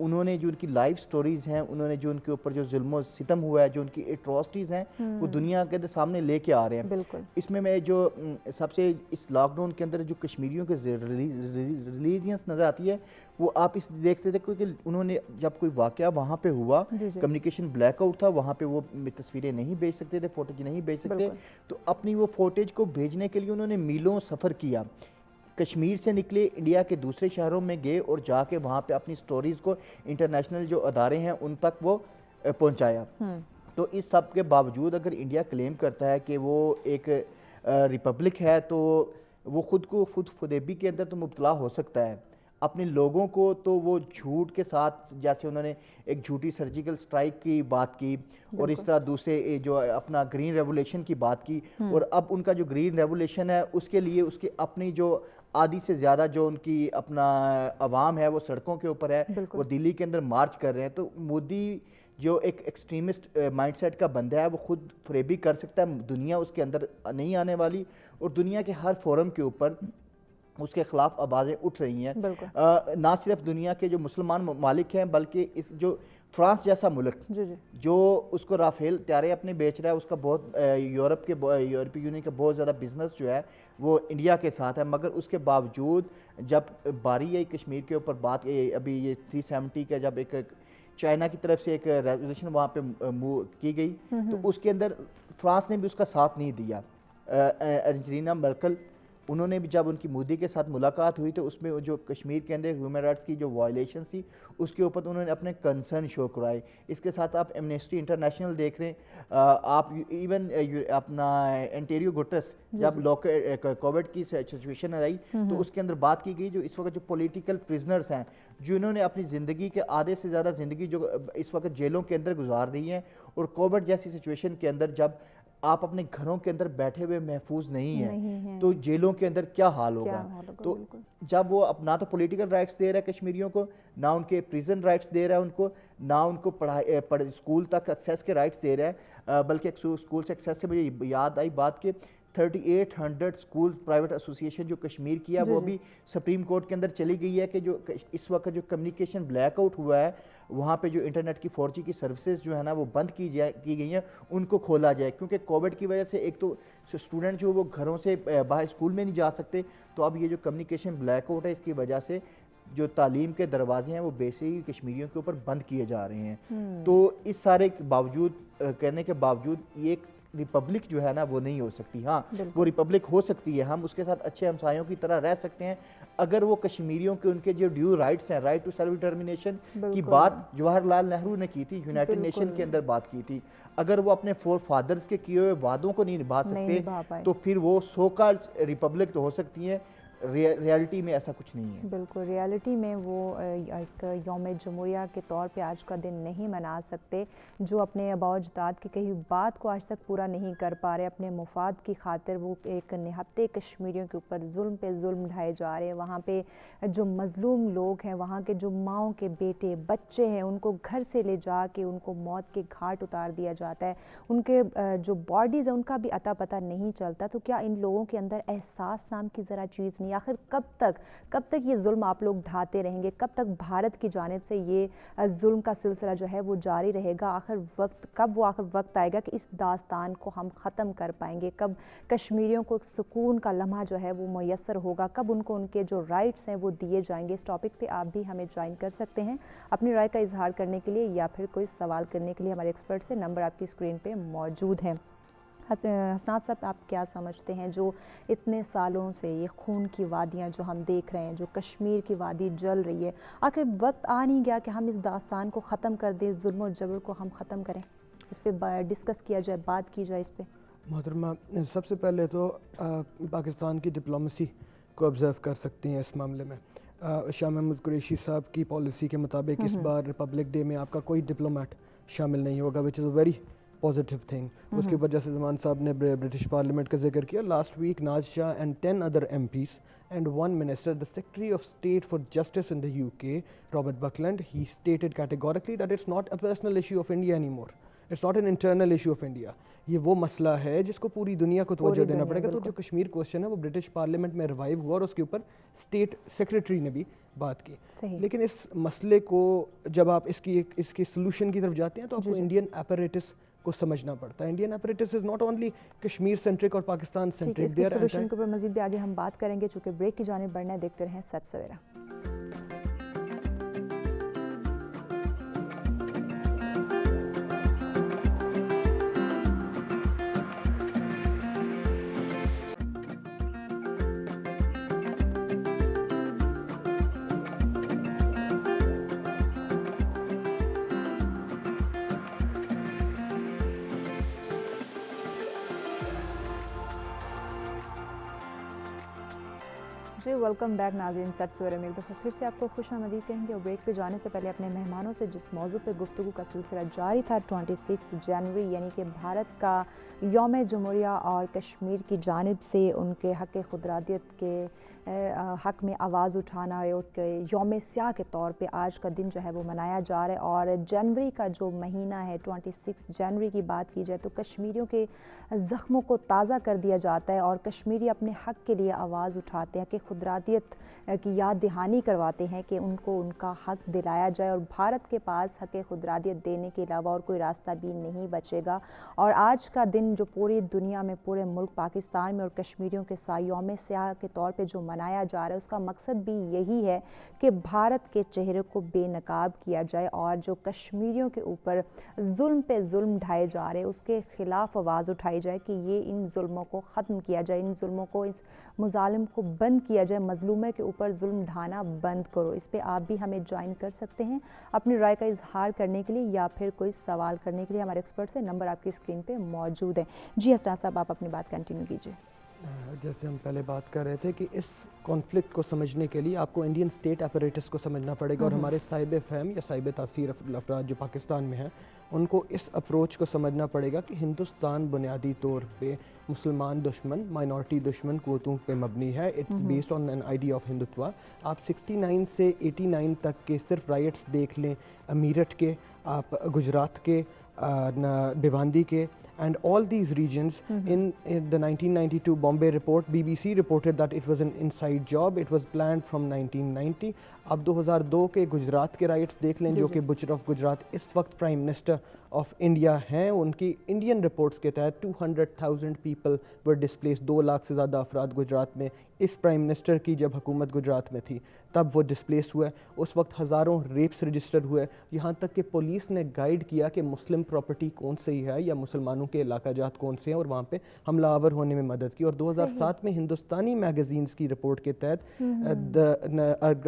انہوں نے جو ان کی life stories ہیں, انہوں نے جو ان کے اوپر جو ظلم و ستم ہوا ہے, جو ان کی ایٹراسٹیز ہیں, وہ دنیا کے سامنے لے کے آ رہے ہیں. بالکل. اس میں جو سب سے اس لاک ڈاؤن کے اندر جو کشمیریوں کے ریلیجنس نظر آتی ہے, وہ آپ اس دیکھتے تھے کہ انہوں نے جب کوئی واقعہ وہاں پہ ہوا, کمیونیکیشن بلیک آؤٹ تھا, وہاں پہ وہ تصویریں نہیں بھیج سکتے تھے, فوٹیج نہیں بھیج سکتے, تو اپنی وہ فوٹیج کو بھیجنے کے لیے انہوں نے میلوں سفر کیا. کشمیر سے نکلے, انڈیا کے دوسرے شہروں میں گئے اور جا کے وہاں پہ اپنی سٹوریز کو انٹرنیشنل جو ادارے ہیں ان تک وہ پہنچایا. تو اس سب کے باوجود اگر انڈیا کلیم کرتا ہے کہ وہ ایک ریپبلک ہے, تو وہ خود کو خود فریبی کے اندر تو مبتلا ہو سکتا ہے. اپنے لوگوں کو تو وہ جھوٹ کے ساتھ, جیسے انہوں نے ایک جھوٹی سرجیکل سٹرائک کی بات کی, اور اس طرح دوسرے جو اپنا گرین ریولیوشن کی بات کی, اور اب ان کا جو گرین ریولیوشن ہے اس کے لیے اس کے اپنی جو آدھی سے زیادہ جو ان کی اپنا عوام ہے وہ سڑکوں کے اوپر ہے, وہ دلی کے اندر مارچ کر رہے ہیں. تو مودی جو ایک ایکسٹریمسٹ مائنڈ سیٹ کا بندہ ہے, وہ خود فریبی کر سکتا ہے, دنیا اس کے اندر نہیں آنے والی, اور دنیا کے ہر فورم کے اوپر اس کے خلاف آوازیں اٹھ رہی ہیں. نہ صرف دنیا کے جو مسلمان ممالک ہیں, بلکہ اس جو فرانس جیسا ملک جو اس کو رافیل طیارے اپنے بیچ رہا ہے, اس کا بہت یورپی یونین کا بہت زیادہ بزنس جو ہے وہ انڈیا کے ساتھ ہے, مگر اس کے باوجود جب باری آئی کشمیر کے اوپر بات, ابھی یہ 370 کا جب ایک چائنا کی طرف سے ایک ریزولوشن وہاں پہ کی گئی, تو اس کے اندر فرانس نے بھی اس کا ساتھ نہیں دیا. انجلینا مرکل, انہوں نے بھی جب ان کی مودی کے ساتھ ملاقات ہوئی تو اس میں جو کشمیر کے اندر ہیومن رائٹس کی جو وائلیشنس تھی اس کے اوپر انہوں نے اپنے کنسرن شو کرائے. اس کے ساتھ آپ ایمنسٹی انٹرنیشنل دیکھ رہے ہیں, آپ ایون اپنا انٹیریو گٹرس جب کووڈ کی سچویشن آئی تو اس کے اندر بات کی گئی جو اس وقت جو پولیٹیکل پرزنرز ہیں, جو انہوں نے اپنی زندگی کے آدھے سے زیادہ زندگی جو اس وقت جیلوں کے اندر گزار دی ہیں, اور کووڈ جیسی سچویشن کے اندر جب آپ اپنے گھروں کے اندر بیٹھے ہوئے محفوظ نہیں ہیں, تو جیلوں کے اندر کیا حال ہوگا. تو جب وہ نہ تو پولیٹیکل رائٹس دے رہا ہے کشمیریوں کو, نہ ان کے پریزن رائٹس دے رہا ہے ان کو, نہ ان کو اسکول تک ایکسیس کے رائٹس دے رہا ہے, بلکہ اسکول سے ایکسیس سے مجھے یاد آئی بات کہ 3800 اسکول پرائیویٹ ایسوسیشن جو کشمیر کی ہے وہ بھی سپریم کورٹ کے اندر چلی گئی ہے کہ جو اس وقت جو کمیونیکیشن بلیک آؤٹ ہوا ہے وہاں پہ جو انٹرنیٹ کی 4G کی سروسز جو ہے نا وہ بند کی گئی ہیں, ان کو کھولا جائے, کیونکہ کووڈ کی وجہ سے ایک تو اسٹوڈنٹ جو وہ گھروں سے باہر اسکول میں نہیں جا سکتے, تو اب یہ جو کمیونیکیشن بلیک آؤٹ ہے اس کی وجہ سے جو تعلیم کے دروازے ہیں وہ بیسیکلی کشمیریوں کے اوپر بند کیے جا رہے ہیں. تو اس سارے باوجود کرنے کے باوجود یہ ایک ریپبلک جو ہے نا وہ نہیں ہو سکتی. ہاں وہ ریپبلک ہو سکتی ہے, ہم اس کے ساتھ اچھے ہمسایوں کی طرح رہ سکتے ہیں اگر وہ کشمیریوں کے ان کے جو ڈیو رائٹس ہیں, رائٹ ٹو سیلف ڈٹرمنیشن کی بات جواہر لال نہرو نے کی تھی, یونائٹڈ نیشن کے اندر بات کی تھی, اگر وہ اپنے فور فادرز کے کیے ہوئے وعدوں کو نہیں نبھا سکتے تو پھر وہ سو کالڈ ریپبلک تو ہو سکتی ہیں, ریالٹی میں ایسا کچھ نہیں ہے. بالکل, ریالٹی میں وہ ایک یوم جمہوریہ کے طور پہ آج کا دن نہیں منا سکتے, جو اپنے آباء و اجداد کی کہی بات کو آج تک پورا نہیں کر پا رہے, اپنے مفاد کی خاطر وہ ایک نہتے کشمیریوں کے اوپر ظلم پہ ظلم ڈھائے جا رہے ہیں. وہاں پہ جو مظلوم لوگ ہیں, وہاں کے جو ماؤں کے بیٹے بچے ہیں, ان کو گھر سے لے جا کے ان کو موت کے گھاٹ اتار دیا جاتا ہے, ان کے جو باڈیز ہیں ان کا بھی اتا پتہ نہیں چلتا. تو کیا ان لوگوں کے اندر احساس نام کی ذرا چیز نہیں؟ آخر کب تک یہ ظلم آپ لوگ ڈھاتے رہیں گے؟ کب تک بھارت کی جانب سے یہ ظلم کا سلسلہ جو ہے وہ جاری رہے گا؟ کب وقت آئے گا کہ اس داستان کو ہم ختم کر پائیں گے؟ کب کشمیریوں کو ایک سکون کا لمحہ جو ہے وہ میسر ہوگا؟ کب ان کو ان کے جو رائٹس ہیں وہ دیے جائیں گے؟ اس ٹاپک پہ آپ بھی ہمیں جوائن کر سکتے ہیں اپنی رائے کا اظہار کرنے کے لیے, یا پھر کوئی سوال کرنے کے لیے ہمارے ایکسپرٹ سے نمبر آپ کی اسکرین پہ موجود ہیں. حسنات صاحب, آپ کیا سمجھتے ہیں جو اتنے سالوں سے یہ خون کی وادیاں جو ہم دیکھ رہے ہیں, جو کشمیر کی وادی جل رہی ہے, آخر وقت آ نہیں گیا کہ ہم اس داستان کو ختم کر دیں, ظلم و جبر کو ہم ختم کریں, اس پہ ڈسکس کیا جائے, بات کی جائے اس پہ؟ محترمہ, سب سے پہلے تو پاکستان کی ڈپلومیسی کو آبزرو کر سکتی ہیں اس معاملے میں. شاہ محمود قریشی صاحب کی پالیسی کے مطابق اس بار ریپبلک ڈے میں آپ کا کوئی ڈپلومیٹ شامل نہیں ہوگا, وچ از اے ویری پازیٹیو تھنگ. اس کے اوپر جیسے زمان صاحب نے برٹش پارلیمنٹ کا ذکر کیا, last week Naz Shah and 10 other MPs and one minister, the Secretary of State for Justice in the UK, Robert Buckland, he stated categorically that it's not a personal issue of India anymore. It's not an internal issue of India. یہ وہ مسئلہ ہے جس کو پوری دنیا کو توجہ دینا پڑے گا. تو جو کشمیر کوسچن ہے وہ برٹش پارلیمنٹ میں ریوائیو ہوا اور اس کے اوپر اسٹیٹ سیکریٹری نے بھی بات کی. لیکن اس مسئلے کو جب آپ اس کی سلوشن کی طرف جاتے ہیں تو آپ کو انڈین ایپریٹس کو سمجھنا پڑتا ہے. Indian apparatus is not only Kashmir centric اور پاکستان سینٹرک. اس کی سلوشن کے اوپر مزید بھی آگے ہم بات کریں گے. چونکہ بریک کی جانب بڑھنا ہے, دیکھتے رہیں سچ سویرا. جی ویلکم بیک ناظرین. سچ سویرے میں ایک دفعہ پھر سے آپ کو خوش آمدید کہیں گے. اور بریک پہ جانے سے پہلے اپنے مہمانوں سے جس موضوع پہ گفتگو کا سلسلہ جاری تھا 26 جنوری یعنی کہ بھارت کا یوم جمہوریہ اور کشمیر کی جانب سے ان کے حق خودارادیت کے حق میں آواز اٹھانا یوم سیاہ کے طور پہ آج کا دن جو ہے وہ منایا جا رہا ہے. اور جنوری کا جو مہینہ ہے 26 جنوری کی بات کی جائے تو کشمیریوں کے زخموں کو تازہ کر دیا جاتا ہے اور کشمیری اپنے حق کے لیے آواز اٹھاتے ہیں کہ خودارادیت کی یاد دہانی کرواتے ہیں کہ ان کو ان کا حق دلایا جائے. اور بھارت کے پاس حق خودارادیت دینے کے علاوہ اور کوئی راستہ بھی نہیں بچے گا. اور آج کا دن جو پوری دنیا میں پورے ملک پاکستان میں اور کشمیریوں کے ساتھ یوم سیاہ کے طور پہ جو منایا جا رہا ہے اس کا مقصد بھی یہی ہے کہ بھارت کے چہرے کو بے نقاب کیا جائے اور جو کشمیریوں کے اوپر ظلم پہ ظلم ڈھائے جا رہے اس کے خلاف آواز اٹھائی جائے کہ یہ ان ظلموں کو ختم کیا جائے, ان ظلموں کو, اس مظالم کو بند کیا جائے. مظلومے کے اوپر ظلم ڈھانا بند کرو. اس پہ آپ بھی ہمیں جوائن کر سکتے ہیں اپنی رائے کا اظہار کرنے کے لیے یا پھر کوئی سوال کرنے کے لیے. ہمارے ایکسپرٹ سے نمبر آپ کی اسکرین پہ موجود ہے. جی اسٹار صاحب آپ اپنی بات کنٹینیو کیجیے. جیسے ہم پہلے بات کر رہے تھے کہ اس کانفلکٹ کو سمجھنے کے لیے آپ کو انڈین اسٹیٹ ایپریٹس کو سمجھنا پڑے گا اور ہمارے صاحب فہم یا صاحب تاثیر افراد جو پاکستان میں ہیں ان کو اس اپروچ کو سمجھنا پڑے گا کہ ہندوستان بنیادی طور پہ مسلمان دشمن مائنورٹی دشمن قوتوں پہ مبنی ہے. It's based on an idea of Hindutva. آپ 69 سے 89 تک کے صرف رائٹس دیکھ لیں میرٹھ کے, آپ گجرات کے, بھیوندی کے, and all these regions in the 1992 Bombay report, BBC reported that it was an inside job. It was planned from 1990. اب 2002 کے گجرات کے رائٹس دیکھ لیں جو کہ بچر آف گجرات اس وقت پرائم منسٹر آف انڈیا ہیں. ان کی انڈین رپورٹس کے تحت 200,000 پیپل ور ڈسپلیس. 2 لاکھ سے زیادہ افراد گجرات میں اس پرائم منسٹر کی جب حکومت گجرات میں تھی تب وہ ڈسپلیس ہوئے. اس وقت ہزاروں ریپس رجسٹر ہوئے, یہاں تک کہ پولیس نے گائیڈ کیا کہ مسلم پراپرٹی کون سی ہے یا مسلمانوں کے علاقہ جات کون سے ہیں اور وہاں پہ حملہ آور ہونے میں مدد کی. اور 2007 میں ہندوستانی میگزینز کی رپورٹ کے تحت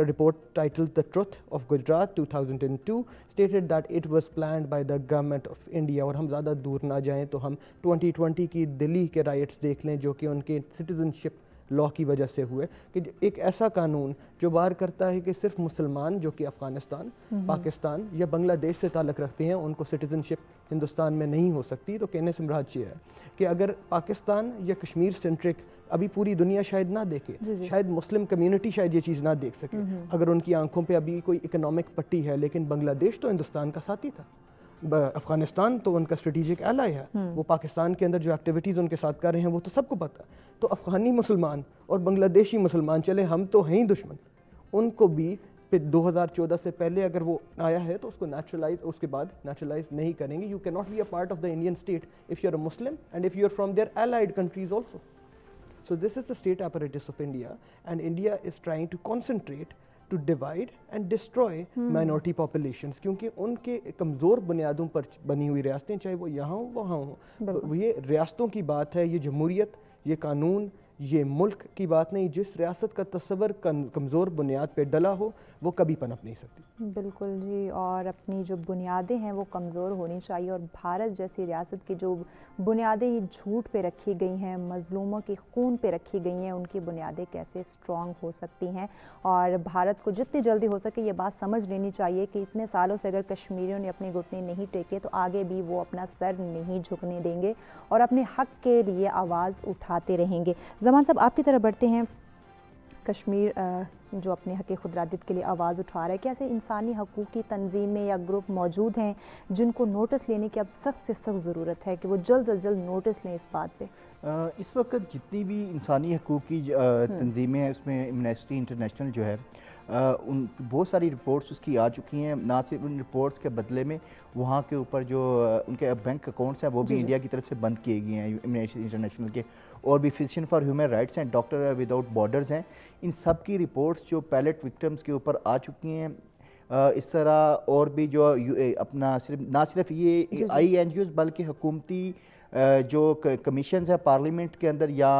report titled The Truth of Gujarat 2002 stated that it was planned by the government of India. اور ہم زیادہ دور نہ جائیں تو ہم 2020 کی دلی کے رائٹس دیکھ لیں جو کہ ان کے سٹیزن شپ لا کی وجہ سے ہوئے کہ ایک ایسا قانون جو بار کرتا ہے کہ صرف مسلمان جو کہ افغانستان, پاکستان یا بنگلہ دیش سے تعلق رکھتے ہیں ان کو سٹیزن شپ ہندوستان میں نہیں ہو سکتی. تو کہنے سے مراد یہ ہے کہ اگر پاکستان یا کشمیر سینٹرک ابھی پوری دنیا شاید نہ دیکھے, شاید مسلم کمیونٹی شاید یہ چیز نہ دیکھ سکے اگر ان کی آنکھوں پہ ابھی کوئی اکنامک پٹی ہے, لیکن بنگلہ دیش تو ہندوستان کا ساتھی تھا, افغانستان تو ان کا اسٹریٹجک ایلائی ہے, وہ پاکستان کے اندر جو ایکٹیویٹیز ان کے ساتھ کر رہے ہیں وہ تو سب کو پتہ ہے. تو افغانی مسلمان اور بنگلہ دیشی مسلمان چلے ہم تو ہیں ہی دشمن, ان کو بھی پھر 2014 سے پہلے اگر وہ آیا ہے تو اس کو نیچرلائز, اس کے بعد نیچرلائز نہیں کریں گے. یو کی not be a part of the Indian state if you are a Muslim and if you are from their allied countries also. So this is the state apparatus of India, and India is trying to concentrate to divide and destroy minority populations, کیونکہ ان کے کمزور بنیادوں پر بنی ہوئی ریاستیں چاہے وہ یہاں ہوں وہاں ہوں, یہ ریاستوں کی بات ہے, یہ جمہوریت, یہ قانون, یہ ملک کی بات نہیں. جس ریاست کا تصور کمزور بنیاد پہ ڈلا ہو وہ کبھی پنپ نہیں سکتی. بالکل جی, اور اپنی جو بنیادیں ہیں وہ کمزور ہونی چاہیے. اور بھارت جیسی ریاست کی جو بنیادیں جھوٹ پہ رکھی گئی ہیں, مظلوموں کی خون پہ رکھی گئی ہیں, ان کی بنیادیں کیسے اسٹرانگ ہو سکتی ہیں. اور بھارت کو جتنی جلدی ہو سکے یہ بات سمجھ لینی چاہیے کہ اتنے سالوں سے اگر کشمیریوں نے اپنے گھٹنے نہیں ٹیکے تو آگے بھی وہ اپنا سر نہیں جھکنے دیں گے اور اپنے حق کے لیے آواز اٹھاتے رہیں گے. زمان صاحب آپ کی طرف بڑھتے ہیں. کشمیر جو اپنے حق خودارادیت کے لیے آواز اٹھا رہا ہے، کیا ایسے انسانی حقوق کی تنظیمیں یا گروپ موجود ہیں جن کو نوٹس لینے کی اب سخت سے سخت ضرورت ہے کہ وہ جلد از جلد نوٹس لیں اس بات پہ؟ اس وقت جتنی بھی انسانی حقوق کی تنظیمیں ہیں، اس میں ایمنسٹی انٹرنیشنل جو ہے ان بہت ساری رپورٹس اس کی آ چکی ہیں. نہ صرف ان رپورٹس کے بدلے میں وہاں کے اوپر جو ان کے بینک اکاؤنٹس ہیں وہ بھی انڈیا کی طرف سے بند کیے گئے ہیں ایمنسٹی انٹرنیشنل کے. اور بھی فزیشین فار ہیومن رائٹس ہیں، ڈاکٹر وداؤٹ بارڈرز ہیں، ان سب کی رپورٹس جو پیلٹ وکٹمز کے اوپر آ چکی ہیں. اس طرح اور بھی جو اپنا نہ صرف یہ آئی این جی اوز بلکہ حکومتی جو کمیشنز ہیں پارلیمنٹ کے اندر یا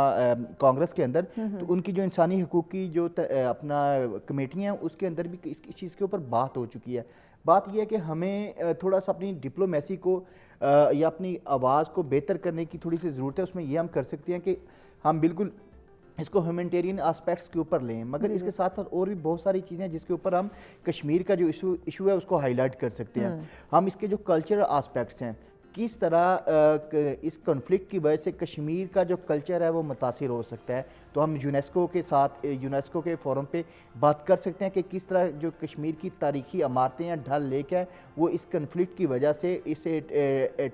کانگریس کے اندر، تو ان کی جو انسانی حقوق کی جو اپنا کمیٹیاں ہیں اس کے اندر بھی اس چیز کے اوپر بات ہو چکی ہے. بات یہ ہے کہ ہمیں تھوڑا سا اپنی ڈپلومیسی کو یا اپنی آواز کو بہتر کرنے کی تھوڑی سی ضرورت ہے. اس میں یہ ہم کر سکتے ہیں کہ ہم بالکل اس کو ہیومینٹیرین آسپیکٹس کے اوپر لیں، مگر اس کے ساتھ ساتھ اور بھی بہت ساری چیزیں ہیں جس کے اوپر ہم کشمیر کا جو ایشو ہے اس کو ہائی لائٹ کر سکتے ہیں. ہم اس کے جو کلچرل آسپیکٹس ہیں، کس طرح اس کنفلکٹ کی وجہ سے کشمیر کا جو کلچر ہے وہ متاثر ہو سکتا ہے، تو ہم یونیسکو کے ساتھ یونیسکو کے فورم پہ بات کر سکتے ہیں کہ کس طرح جو کشمیر کی تاریخی عمارتیں ہیں، ڈل لیک ہے، وہ اس کنفلکٹ کی وجہ سے، اس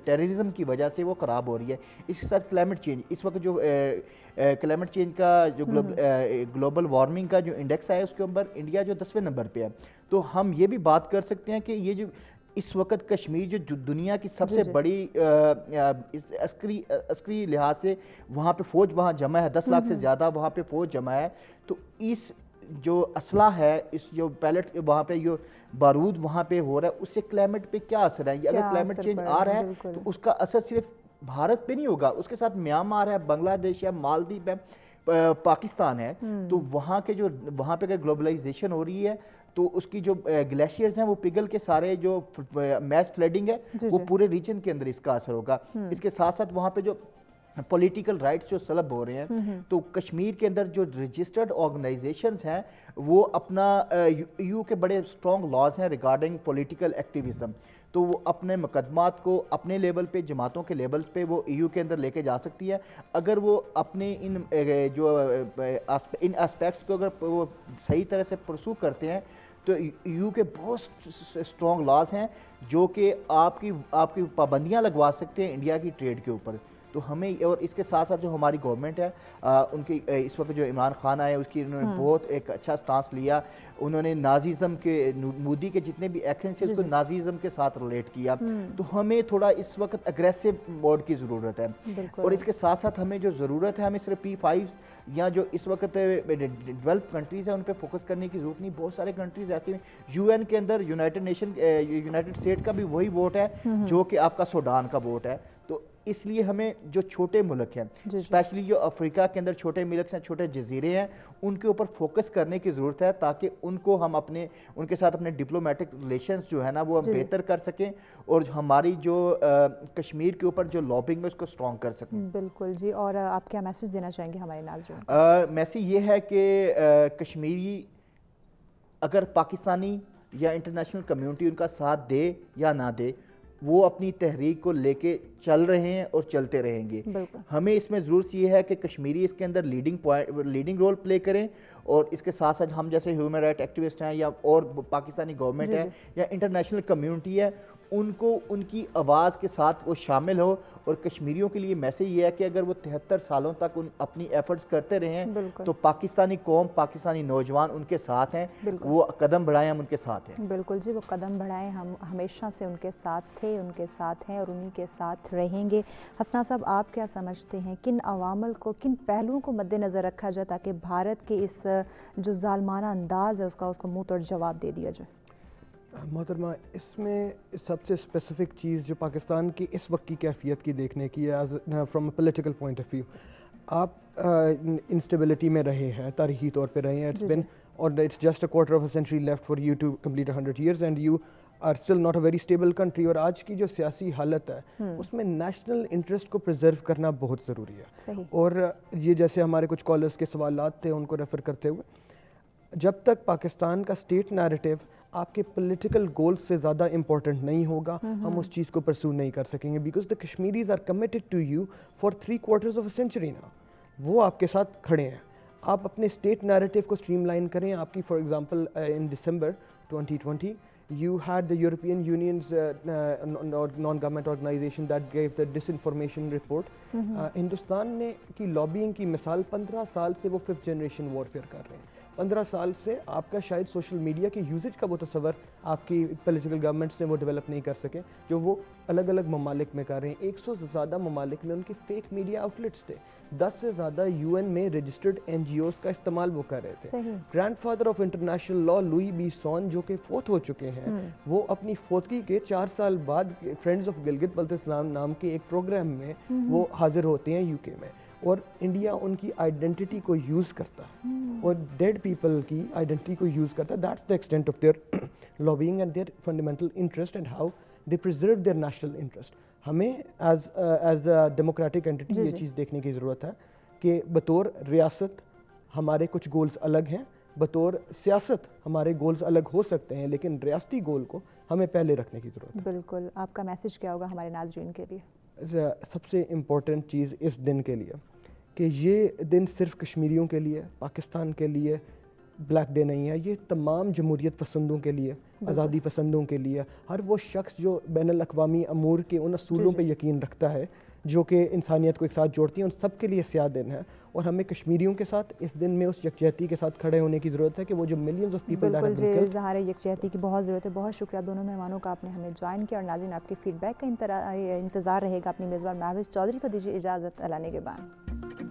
ٹیررزم کی وجہ سے وہ خراب ہو رہی ہے. اس کے ساتھ کلائمیٹ چینج، اس وقت جو کلائمیٹ چینج کا جو گلوبل وارمنگ کا جو انڈیکس ہے اس کے اوپر انڈیا جو 10ویں نمبر پہ ہے. تو ہم یہ بھی بات کر سکتے ہیں کہ یہ جو اس وقت کشمیر جو دنیا کی سب سے بڑی عسکری لحاظ سے وہاں پہ فوج وہاں جمع ہے، 10 لاکھ سے زیادہ وہاں پہ فوج جمع ہے. تو اس جو اسلحہ ہے، اس جو پیلٹ وہاں پہ جو بارود وہاں پہ ہو رہا ہے، اس سے کلائمیٹ پہ کیا اثر ہے؟ اگر کلائمیٹ چینج آ رہا ہے تو اس کا اثر صرف بھارت پہ نہیں ہوگا، اس کے ساتھ میانمار ہے، بنگلہ دیش ہے، مالدیپ ہے، پاکستان ہے. تو وہاں پہ اگر گلوبلائزیشن ہو رہی ہے تو اس کی جو گلیشیئرز ہیں وہ پگھل کے سارے جو میس فلڈنگ ہے وہ پورے ریجن کے اندر اس کا اثر ہوگا. اس کے ساتھ ساتھ وہاں پہ جو پولیٹیکل رائٹس جو سلب ہو رہے ہیں، تو کشمیر کے اندر جو رجسٹرڈ آرگنائزیشنز ہیں وہ اپنا یو کے بڑے اسٹرانگ لاز ہیں ریگارڈنگ پولیٹیکل ایکٹیویزم، تو وہ اپنے مقدمات کو اپنے لیول پہ، جماعتوں کے لیول پہ وہ EU کے اندر لے کے جا سکتی ہے. اگر وہ اپنے ان اسپیکٹس کو اگر وہ صحیح طرح سے پرسو کرتے ہیں تو EU کے بہت اسٹرانگ لاز ہیں جو کہ آپ کی پابندیاں لگوا سکتے ہیں انڈیا کی ٹریڈ کے اوپر. تو ہمیں، اور اس کے ساتھ ساتھ جو ہماری گورنمنٹ ہے ان کی اس وقت جو عمران خان آئے اس کی انہوں نے بہت ایک اچھا سٹانس لیا. انہوں نے نازیزم کے، مودی کے جتنے بھی ایکشن سے اس کو نازیزم کے ساتھ ریلیٹ کیا. تو ہمیں تھوڑا اس وقت اگریسو موڈ کی ضرورت ہے. اور اس کے ساتھ ساتھ ہمیں جو ضرورت ہے، ہمیں صرف P5 یا جو اس وقت ڈیولپ کنٹریز ہیں ان پہ فوکس کرنے کی ضرورت نہیں. بہت سارے کنٹریز ایسے ہیں، UN کے اندر یونائٹڈ اسٹیٹ کا بھی وہی ووٹ ہے جو کہ آپ کا سوڈان کا ووٹ ہے. تو اس لیے ہمیں جو چھوٹے ملک ہیں، اسپیشلی جو افریقہ کے اندر چھوٹے ملک ہیں، چھوٹے جزیرے ہیں، ان کے اوپر فوکس کرنے کی ضرورت ہے تاکہ ان کو ہم ان کے ساتھ اپنے ڈپلومیٹک ریلیشنز جو ہے نا وہ ہم بہتر کر سکیں اور ہماری جو کشمیر کے اوپر جو لابنگ ہے اس کو اسٹرانگ کر سکیں. بالکل جی. اور آپ کیا میسج دینا چاہیں گے ہمارے ناظرین؟ میسج یہ ہے کہ کشمیری اگر پاکستانی یا انٹرنیشنل کمیونٹی ان کا ساتھ دے یا نہ دے، وہ اپنی تحریک کو لے کے چل رہے ہیں اور چلتے رہیں گے. ہمیں اس میں ضرورت یہ ہے کہ کشمیری اس کے اندر لیڈنگ رول پلے کریں، اور اس کے ساتھ ساتھ ہم جیسے ہیومن رائٹ ایکٹیوسٹ ہیں یا اور پاکستانی گورنمنٹ ہے یا انٹرنیشنل کمیونٹی ہے، ان کو ان کی آواز کے ساتھ وہ شامل ہو. اور کشمیریوں کے لیے میسج یہ ہے کہ اگر وہ 73 سالوں تک اپنی ایفرٹس کرتے رہے ہیں تو پاکستانی قوم، پاکستانی نوجوان ان کے ساتھ ہیں. وہ قدم بڑھائیں، ہم ان کے ساتھ ہیں. بالکل جی، وہ قدم بڑھائیں، ہم ہمیشہ سے ان کے ساتھ تھے، ان کے ساتھ ہیں اور انہی کے ساتھ رہیں گے. حسنا صاحب، آپ کیا سمجھتے ہیں کن عوامل کو، کن پہلوؤں کو مد نظر رکھا جائے تاکہ بھارت کے اس جو ظالمانہ انداز ہے اس کو منہ توڑ جواب دے دیا جائے؟ محترمہ، اس میں سب سے اسپیسیفک چیز جو پاکستان کی اس وقت کی کیفیت کی دیکھنے کی ہے from a political point of view. آپ انسٹیبلٹی میں رہے ہیں، تاریخی طور پہ رہے ہیں. اٹس بن اور it's just a quarter of a century left for you to complete 100 years and you are still not a very stable country. اور آج کی جو سیاسی حالت ہے اس میں نیشنل انٹرسٹ کو پرزرو کرنا بہت ضروری ہے. اور یہ جیسے ہمارے کچھ کالرز کے سوالات تھے ان کو ریفر کرتے ہوئے، جب تک پاکستان کا اسٹیٹ نیریٹو آپ کے پولیٹیکل گولز سے زیادہ امپورٹنٹ نہیں ہوگا، ہم اس چیز کو پرسو نہیں کر سکیں گے. Because the Kashmiris are committed to you for 3 quarters of a century نا. وہ آپ کے ساتھ کھڑے ہیں. آپ اپنے اسٹیٹ نیریٹیو کو اسٹریم لائن کریں. آپ کی for example in December 2020 you had the European Union's non-government organization that gave the disinformation report. Hindustan نے کی لابینگ کی مثال 15 سال سے وہ 5th جنریشن وارفیئر کر رہے ہیں. 15 سال سے آپ کا شاید سوشل میڈیا کے یوزج کا وہ تصور آپ کی پولیٹیکل گورنمنٹس نے وہ ڈیولپ نہیں کر سکے جو وہ الگ الگ ممالک میں کر رہے ہیں. 100 سے زیادہ ممالک میں ان کے فیک میڈیا آؤٹلیٹس تھے. 10 سے زیادہ UN میں رجسٹرڈ NGOs کا استعمال وہ کر رہے تھے. Grandfather of international law Louis B Sohn جو کہ فوت ہو چکے ہیں, وہ اپنی فوتگی کے 4 سال بعد فرینڈز آف گلگت بلتستان نام کے ایک پروگرام میں وہ حاضر ہوتے ہیں UK میں, اور انڈیا ان کی آئیڈینٹی کو یوز کرتا ہے اور ڈیڈ پیپل کی آئیڈینٹی کو یوز کرتا ہے. That's the extent of their lobbying and their fundamental interest and how they preserve their national interest. ہمیں ایز اے ڈیموکریٹک اینٹی یہ چیز دیکھنے کی ضرورت ہے کہ بطور ریاست ہمارے کچھ گولز الگ ہیں, بطور سیاست ہمارے گولز الگ ہو سکتے ہیں, لیکن ریاستی گول کو ہمیں پہلے رکھنے کی ضرورت ہے. بالکل. آپ کا میسیج کیا ہوگا ہمارے ناظرین کے لیے؟ سب سے امپورٹنٹ چیز اس دن کے لیے کہ یہ دن صرف کشمیریوں کے لیے, پاکستان کے لیے بلیک ڈے نہیں ہے, یہ تمام جمہوریت پسندوں کے لیے, آزادی پسندوں کے لیے, ہر وہ شخص جو بین الاقوامی امور کے ان اصولوں پہ یقین رکھتا ہے جو کہ انسانیت کو ایک ساتھ جوڑتی ہیں, ان سب کے لیے سیاہ دن ہے. اور ہمیں کشمیریوں کے ساتھ اس دن میں اس یکجہتی کے ساتھ کھڑے ہونے کی ضرورت ہے کہ وہ جو ملینز آف پیپل بالکل جی, اظہار یکجہتی کی بہت ضرورت ہے. بہت شکریہ دونوں مہمانوں کا, آپ نے ہمیں جوائن کیا, اور ناظرین آپ کے فیڈ بیک کا انتظار رہے گا. اپنی میزبان مہوش چودھری کو دیجیے اجازت. اعلانے کے بعد